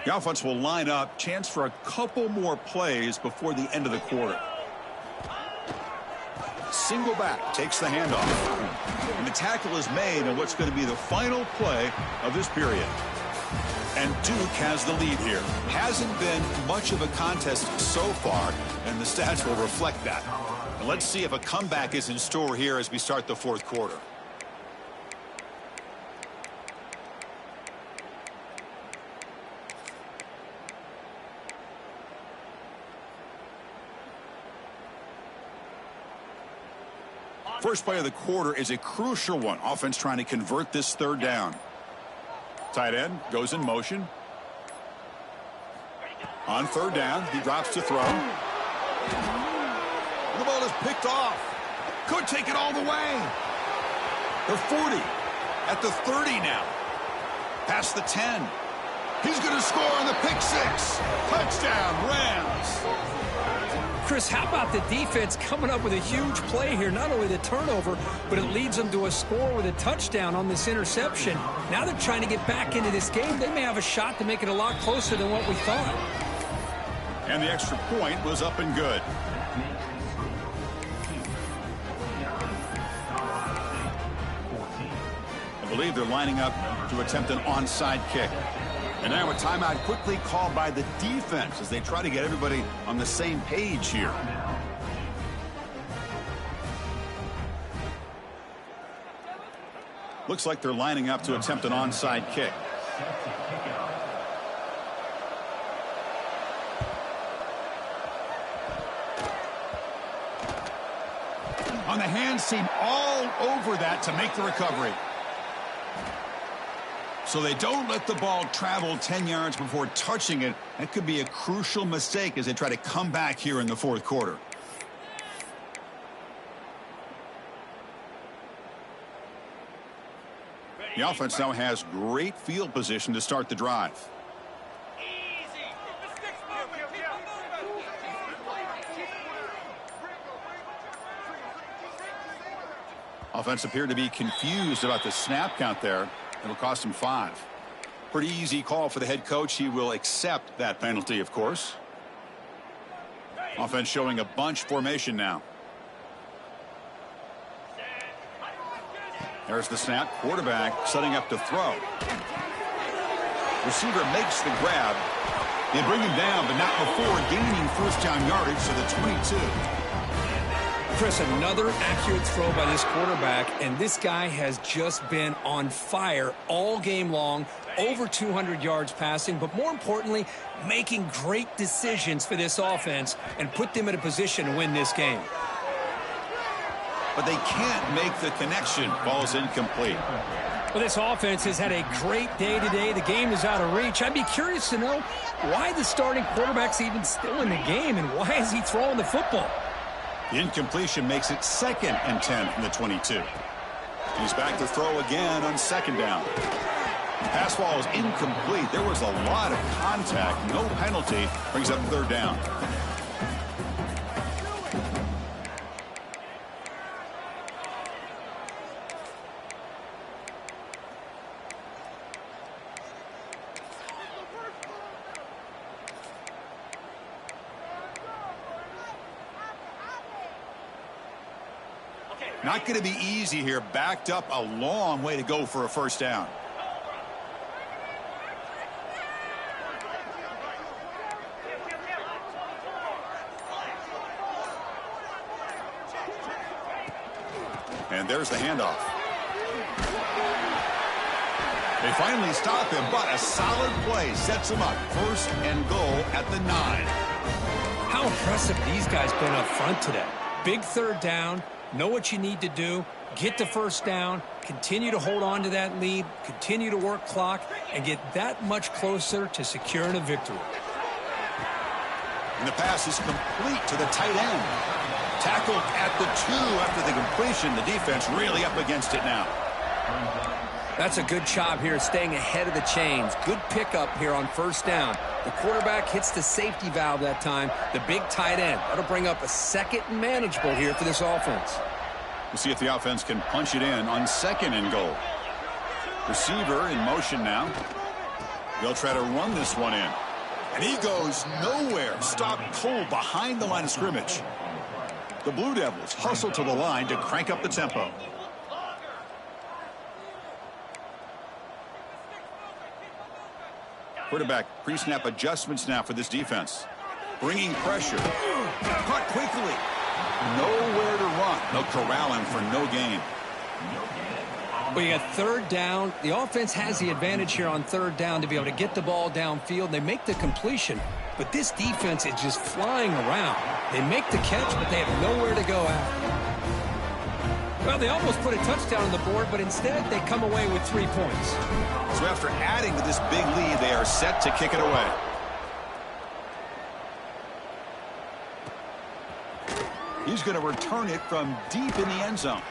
The offense will line up. Chance for a couple more plays before the end of the quarter. Single back, takes the handoff. And the tackle is made on what's going to be the final play of this period. And Duke has the lead here. Hasn't been much of a contest so far, and the stats will reflect that. And let's see if a comeback is in store here as we start the fourth quarter. First play of the quarter is a crucial one. Offense trying to convert this third down. Tight end goes in motion. On third down, he drops to throw. The ball is picked off. Could take it all the way. The 40 at the 30 now. Past the 10. He's going to score on the pick six. Touchdown, Rams. Chris, how about the defense coming up with a huge play here? Not only the turnover, but it leads them to a score with a touchdown on this interception. Now they're trying to get back into this game. They may have a shot to make it a lot closer than what we thought. And the extra point was up and good. I believe they're lining up to attempt an onside kick. And now a timeout quickly called by the defense as they try to get everybody on the same page here. Looks like they're lining up to attempt an onside kick. On the hands team all over that to make the recovery. So they don't let the ball travel 10 yards before touching it. That could be a crucial mistake as they try to come back here in the fourth quarter. The offense now has great field position to start the drive. Offense appeared to be confused about the snap count there. It'll cost him 5. Pretty easy call for the head coach. He will accept that penalty, of course. Offense showing a bunch formation now. There's the snap. Quarterback setting up to throw. Receiver makes the grab. They bring him down, but not before gaining first down yardage to the 22. Chris, another accurate throw by this quarterback, and this guy has just been on fire all game long, over 200 yards passing, but more importantly, making great decisions for this offense and put them in a position to win this game. But they can't make the connection. Ball's incomplete. Well, this offense has had a great day today. The game is out of reach. I'd be curious to know why the starting quarterback's even still in the game, and why is he throwing the football? The incompletion makes it 2nd and 10 from the 22. He's back to throw again on second down. The pass ball is incomplete. There was a lot of contact. No penalty. Brings up third down. Not going to be easy here. Backed up a long way to go for a first down. And there's the handoff. They finally stop him, but a solid play sets him up. 1st and goal at the 9. How impressive these guys been up front today. Big third down. Know what you need to do. Get the first down. Continue to hold on to that lead. Continue to work clock and get that much closer to securing a victory. And the pass is complete to the tight end. Tackled at the 2 after the completion. The defense really up against it now. That's a good job here staying ahead of the chains. Good pickup here on first down. The quarterback hits the safety valve that time. The big tight end. That'll bring up a 2nd and manageable here for this offense. We'll see if the offense can punch it in on 2nd and goal. Receiver in motion now. They'll try to run this one in. And he goes nowhere. Stop cold behind the line of scrimmage. The Blue Devils hustle to the line to crank up the tempo. Quarterback pre-snap adjustments now for this defense. Bringing pressure. Caught quickly. Nowhere to run. They'll corral him for no gain. Well, you got third down. The offense has the advantage here on third down to be able to get the ball downfield. They make the completion, but this defense is just flying around. They make the catch, but they have nowhere to go after. Well, they almost put a touchdown on the board, but instead they come away with 3 points. So after adding to this big lead, they are set to kick it away. He's going to return it from deep in the end zone.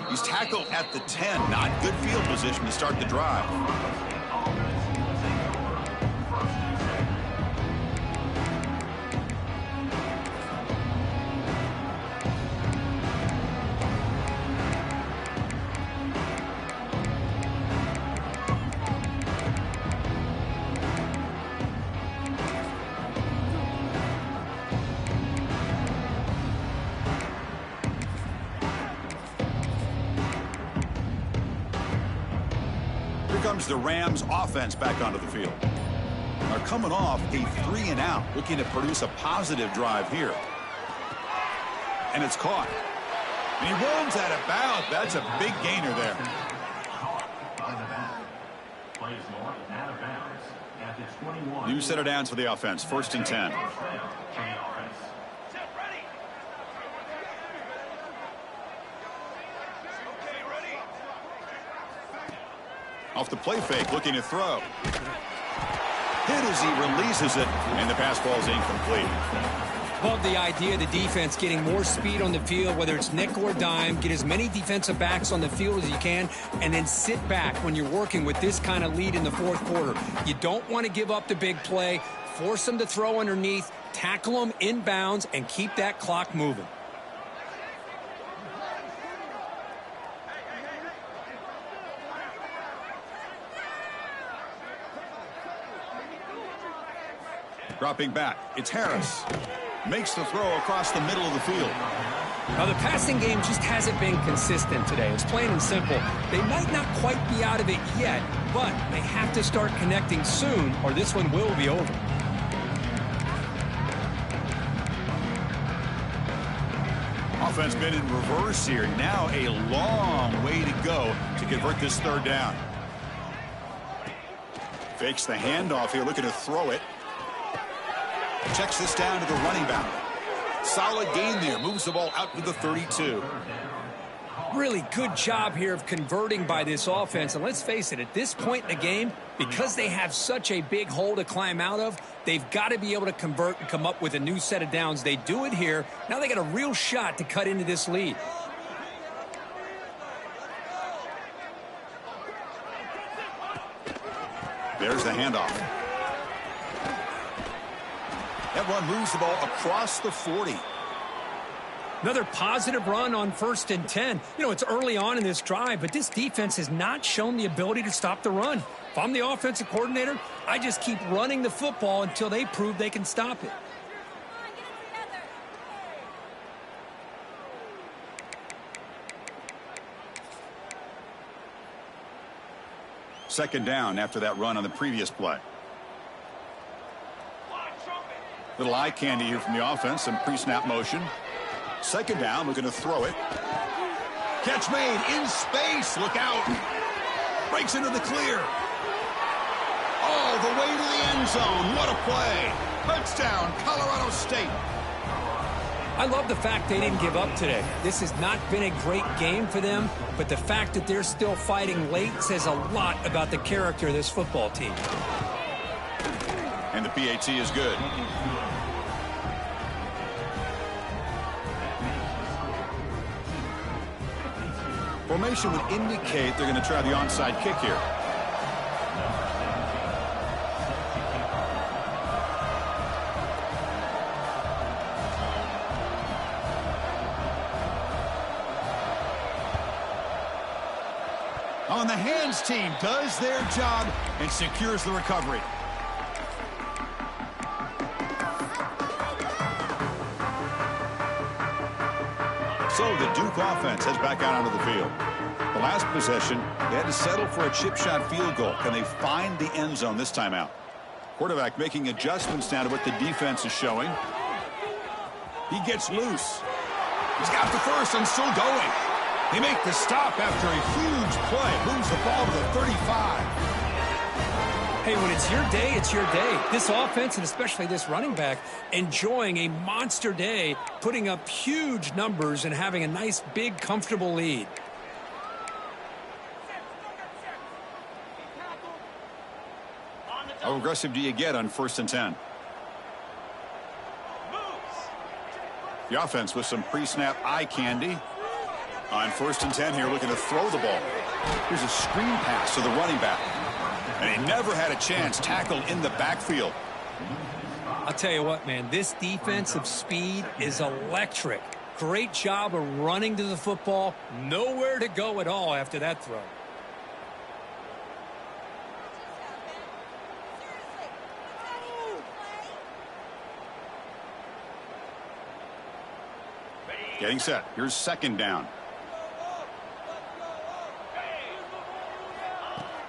He's tackled at the 10. Not good field position to start the drive. Comes the Rams offense back onto the field. They're coming off a 3-and-out, looking to produce a positive drive here. And it's caught. And he runs out of bounds. That's a big gainer there. New set of downs for the offense. 1st and 10. Off the play fake, looking to throw. Hit as he releases it, and the pass ball is incomplete. Love the idea of the defense getting more speed on the field, whether it's nickel or dime. Get as many defensive backs on the field as you can, and then sit back when you're working with this kind of lead in the fourth quarter. You don't want to give up the big play. Force them to throw underneath, tackle them inbounds, and keep that clock moving. Dropping back, it's Harris. Makes the throw across the middle of the field. Now, the passing game just hasn't been consistent today. It's plain and simple. They might not quite be out of it yet, but they have to start connecting soon, or this one will be over. Offense been in reverse here. Now a long way to go to convert this third down. Fakes the handoff here, looking to throw it. Checks this down to the running back. Solid gain there. Moves the ball out to the 32. Really good job here of converting by this offense. And let's face it, at this point in the game, because they have such a big hole to climb out of, they've got to be able to convert and come up with a new set of downs. They do it here. Now they got a real shot to cut into this lead. There's the handoff. That run moves the ball across the 40. Another positive run on 1st and 10. You know, it's early on in this drive, but this defense has not shown the ability to stop the run. If I'm the offensive coordinator, I just keep running the football until they prove they can stop it. Second down after that run on the previous play. Little eye candy here from the offense, some pre-snap motion. Second down, looking to throw it. Catch made in space. Look out. Breaks into the clear. All the way to the end zone. What a play. Touchdown, Colorado State. I love the fact they didn't give up today. This has not been a great game for them, but the fact that they're still fighting late says a lot about the character of this football team. And the PAT is good. Formation would indicate they're going to try the onside kick here. On the hands team does their job and secures the recovery. So the Duke offense heads back out onto the field. The last possession, they had to settle for a chip shot field goal. Can they find the end zone this time out? Quarterback making adjustments now to what the defense is showing. He gets loose. He's got the first and still going. They make the stop after a huge play. Moves the ball to the 35. Hey, when it's your day, it's your day. This offense, and especially this running back, enjoying a monster day, putting up huge numbers and having a nice, big, comfortable lead. How aggressive do you get on 1st and 10? The offense with some pre-snap eye candy. On 1st and 10 here, looking to throw the ball. Here's a screen pass to the running back. And he never had a chance, tackled in the backfield. I'll tell you what, man, this defensive speed is electric. Great job of running to the football. Nowhere to go at all after that throw. Getting set. Here's 2nd down.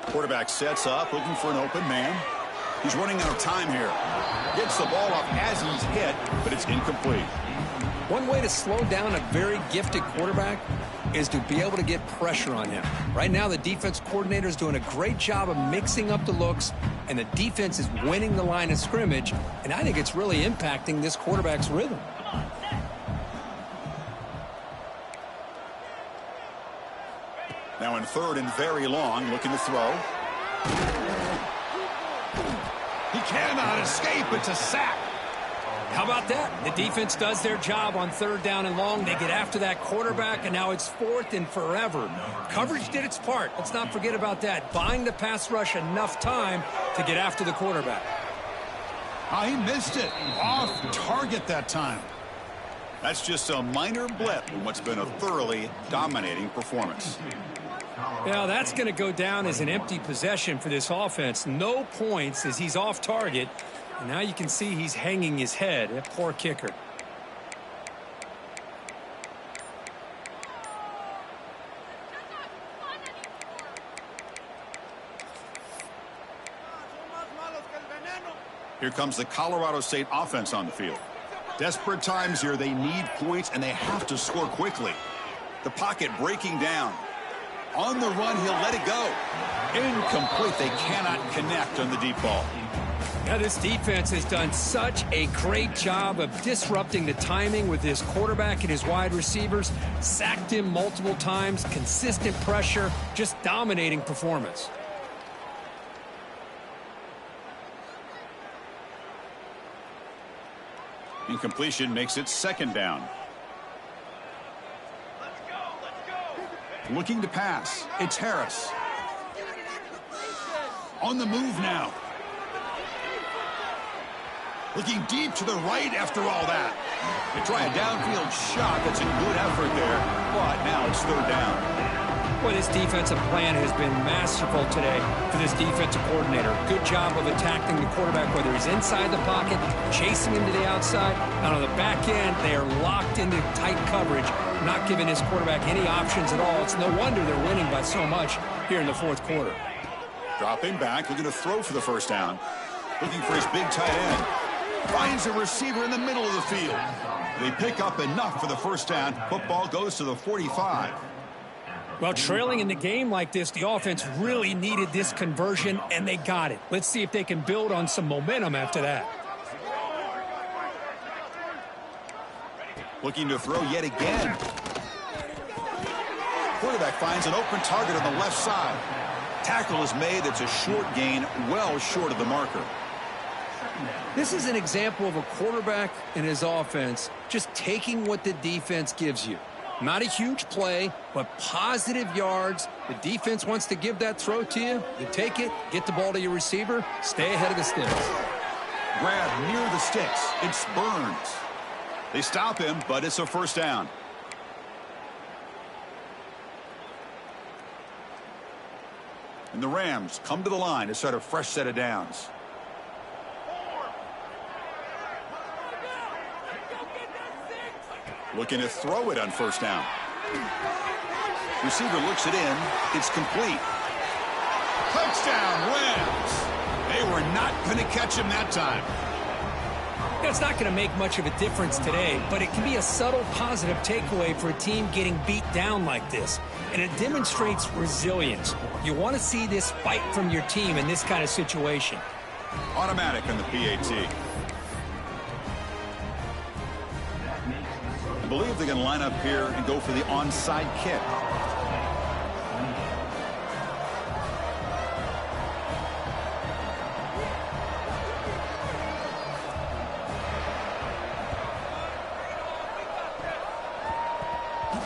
Quarterback sets up, looking for an open man. He's running out of time here. Gets the ball up as he's hit, but it's incomplete. One way to slow down a very gifted quarterback is to be able to get pressure on him. Right now, the defense coordinator is doing a great job of mixing up the looks, and the defense is winning the line of scrimmage, and I think it's really impacting this quarterback's rhythm. Now in 3rd and very long, looking to throw. He cannot escape. It's a sack. How about that? The defense does their job on 3rd down and long. They get after that quarterback, and now it's 4th and forever. Coverage did its part. Let's not forget about that. Buying the pass rush enough time to get after the quarterback. Oh, he missed it. Off target that time. That's just a minor blip in what's been a thoroughly dominating performance. Yeah, that's going to go down as an empty possession for this offense. No points as he's off target. And now you can see he's hanging his head. That poor kicker. Here comes the Colorado State offense on the field. Desperate times here. They need points, and they have to score quickly. The pocket breaking down. On the run, he'll let it go. Incomplete. They cannot connect on the deep ball. Now, this defense has done such a great job of disrupting the timing with his quarterback and his wide receivers. Sacked him multiple times. Consistent pressure. Just dominating performance. Incompletion makes it 2nd down. Looking to pass. It's Harris. On the move now. Looking deep to the right after all that. They try a downfield shot. That's a good effort there. But now it's 3rd down. Well, this defensive plan has been masterful today for this defensive coordinator. Good job of attacking the quarterback, whether he's inside the pocket, chasing him to the outside, and on the back end, they are locked into tight coverage, not giving his quarterback any options at all. It's no wonder they're winning by so much here in the 4th quarter. Dropping back, looking to throw for the 1st down. Looking for his big tight end. Finds a receiver in the middle of the field. They pick up enough for the 1st down. Football goes to the 45. Well, trailing in the game like this, the offense really needed this conversion, and they got it. Let's see if they can build on some momentum after that. Looking to throw yet again. Quarterback finds an open target on the left side. Tackle is made. It's a short gain, well short of the marker. This is an example of a quarterback and his offense just taking what the defense gives you. Not a huge play, but positive yards. The defense wants to give that throw to you. You take it, get the ball to your receiver, stay ahead of the sticks. Grab near the sticks. It's Burns. They stop him, but it's a 1st down. And the Rams come to the line to start a fresh set of downs. Looking to throw it on first down. Receiver looks it in. It's complete. Touchdown, Rams. They were not going to catch him that time. It's not going to make much of a difference today, but it can be a subtle positive takeaway for a team getting beat down like this. And it demonstrates resilience. You want to see this fight from your team in this kind of situation. Automatic on the PAT. I believe they're going to line up here and go for the onside kick.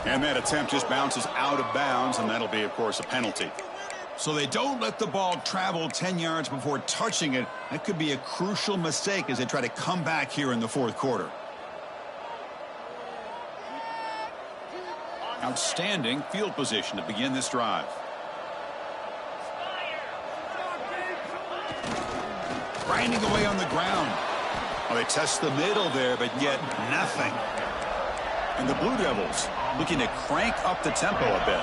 And that attempt just bounces out of bounds, and that'll be, of course, a penalty. So they don't let the ball travel 10 yards before touching it. That could be a crucial mistake as they try to come back here in the fourth quarter. Outstanding field position to begin this drive. Grinding away on the ground. Oh, they test the middle there, but get nothing. And the Blue Devils looking to crank up the tempo a bit.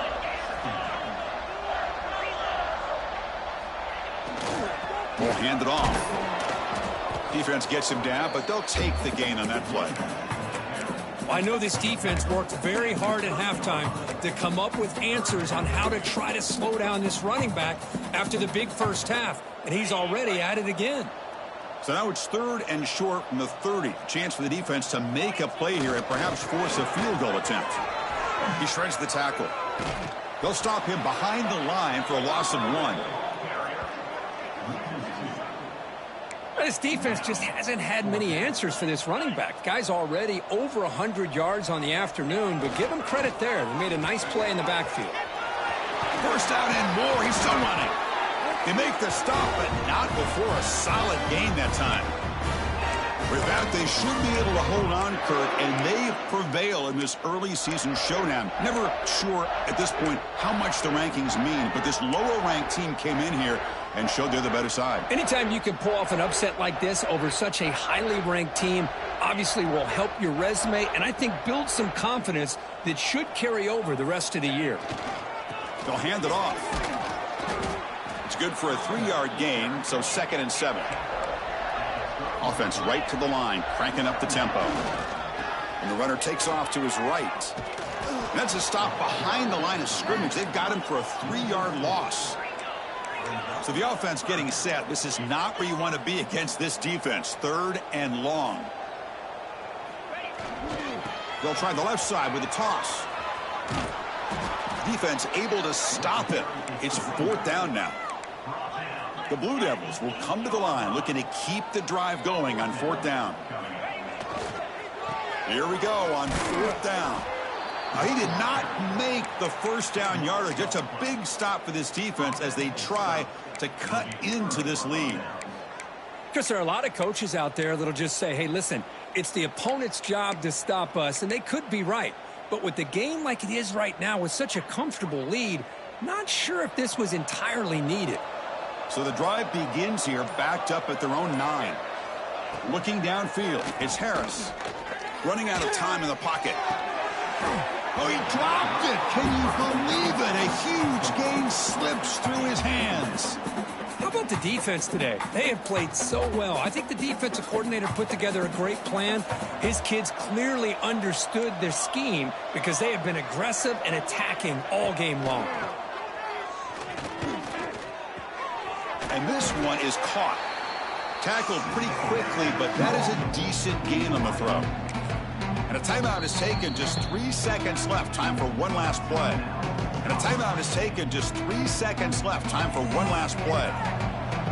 Will hand it off. Defense gets him down, but they'll take the gain on that play. I know this defense worked very hard at halftime to come up with answers on how to try to slow down this running back after the big first half, and he's already at it again. So now it's 3rd and short from the 30. Chance for the defense to make a play here and perhaps force a field goal attempt. He shreds the tackle. They'll stop him behind the line for a loss of 1. This defense just hasn't had many answers for this running back. Guy's already over 100 yards on the afternoon, but give him credit there. They made a nice play in the backfield. First down and more. He's still running. They make the stop, but not before a solid gain that time. With that, they should be able to hold on, Kurt, and they prevail in this early season showdown. Never sure at this point how much the rankings mean, but this lower-ranked team came in here and showed they're the better side. Anytime you can pull off an upset like this over such a highly ranked team, obviously will help your resume, and I think build some confidence that should carry over the rest of the year. They'll hand it off. It's good for a 3-yard gain, so 2nd and 7. Offense right to the line, cranking up the tempo. And the runner takes off to his right. And that's a stop behind the line of scrimmage. They've got him for a 3-yard loss. So the offense getting set. This is not where you want to be against this defense. 3rd and long. They'll try the left side with a toss. Defense able to stop him. It's 4th down now. The Blue Devils will come to the line looking to keep the drive going on 4th down. Here we go on 4th down. Now, he did not make the first down yardage. It's a big stop for this defense as they try to cut into this lead. Because there are a lot of coaches out there that'll just say, hey, listen, it's the opponent's job to stop us, and they could be right. But with the game like it is right now with such a comfortable lead, not sure if this was entirely needed. So the drive begins here, backed up at their own 9. Looking downfield, it's Harris. Running out of time in the pocket. Oh, he dropped it. Can you believe it? A huge gain slips through his hands. How about the defense today? They have played so well. I think the defensive coordinator put together a great plan. His kids clearly understood their scheme because they have been aggressive and attacking all game long. And this one is caught. Tackled pretty quickly, but that is a decent gain on the throw. And a timeout is taken, just 3 seconds left. Time for one last play. And a timeout is taken, just 3 seconds left. Time for one last play.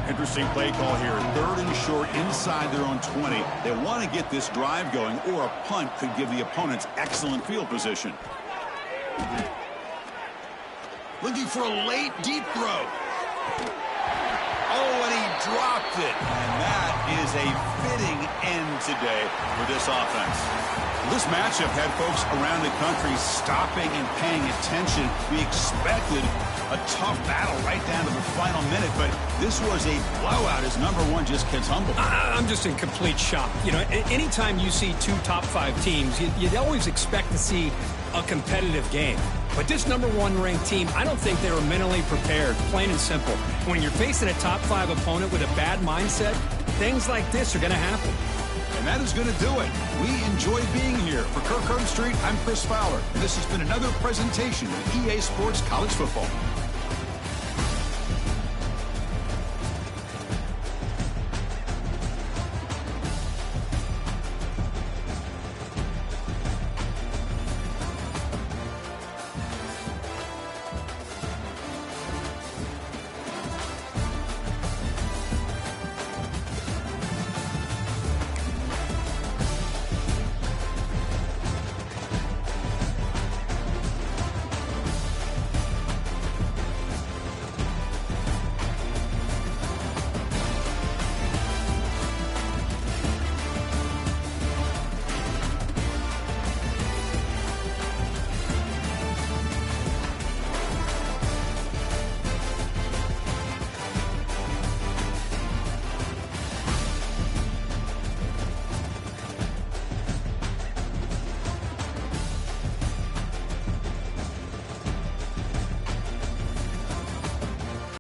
Interesting play call here. 3rd and short inside their own 20. They want to get this drive going, or a punt could give the opponents excellent field position. Looking for a late deep throw. Oh, and he dropped it. And that is a fitting end today for this offense. This matchup had folks around the country stopping and paying attention. We expected a tough battle right down to the final minute, but this was a blowout as number one just gets humbled. I'm just in complete shock. You know, anytime you see two top-5 teams, you'd always expect to see a competitive game. But this number one ranked team, I don't think they were mentally prepared, plain and simple. When you're facing a top-5 opponent with a bad mindset, things like this are going to happen. And that is going to do it. We enjoy being here. For Kirk Street, I'm Chris Fowler. And this has been another presentation of EA Sports College Football.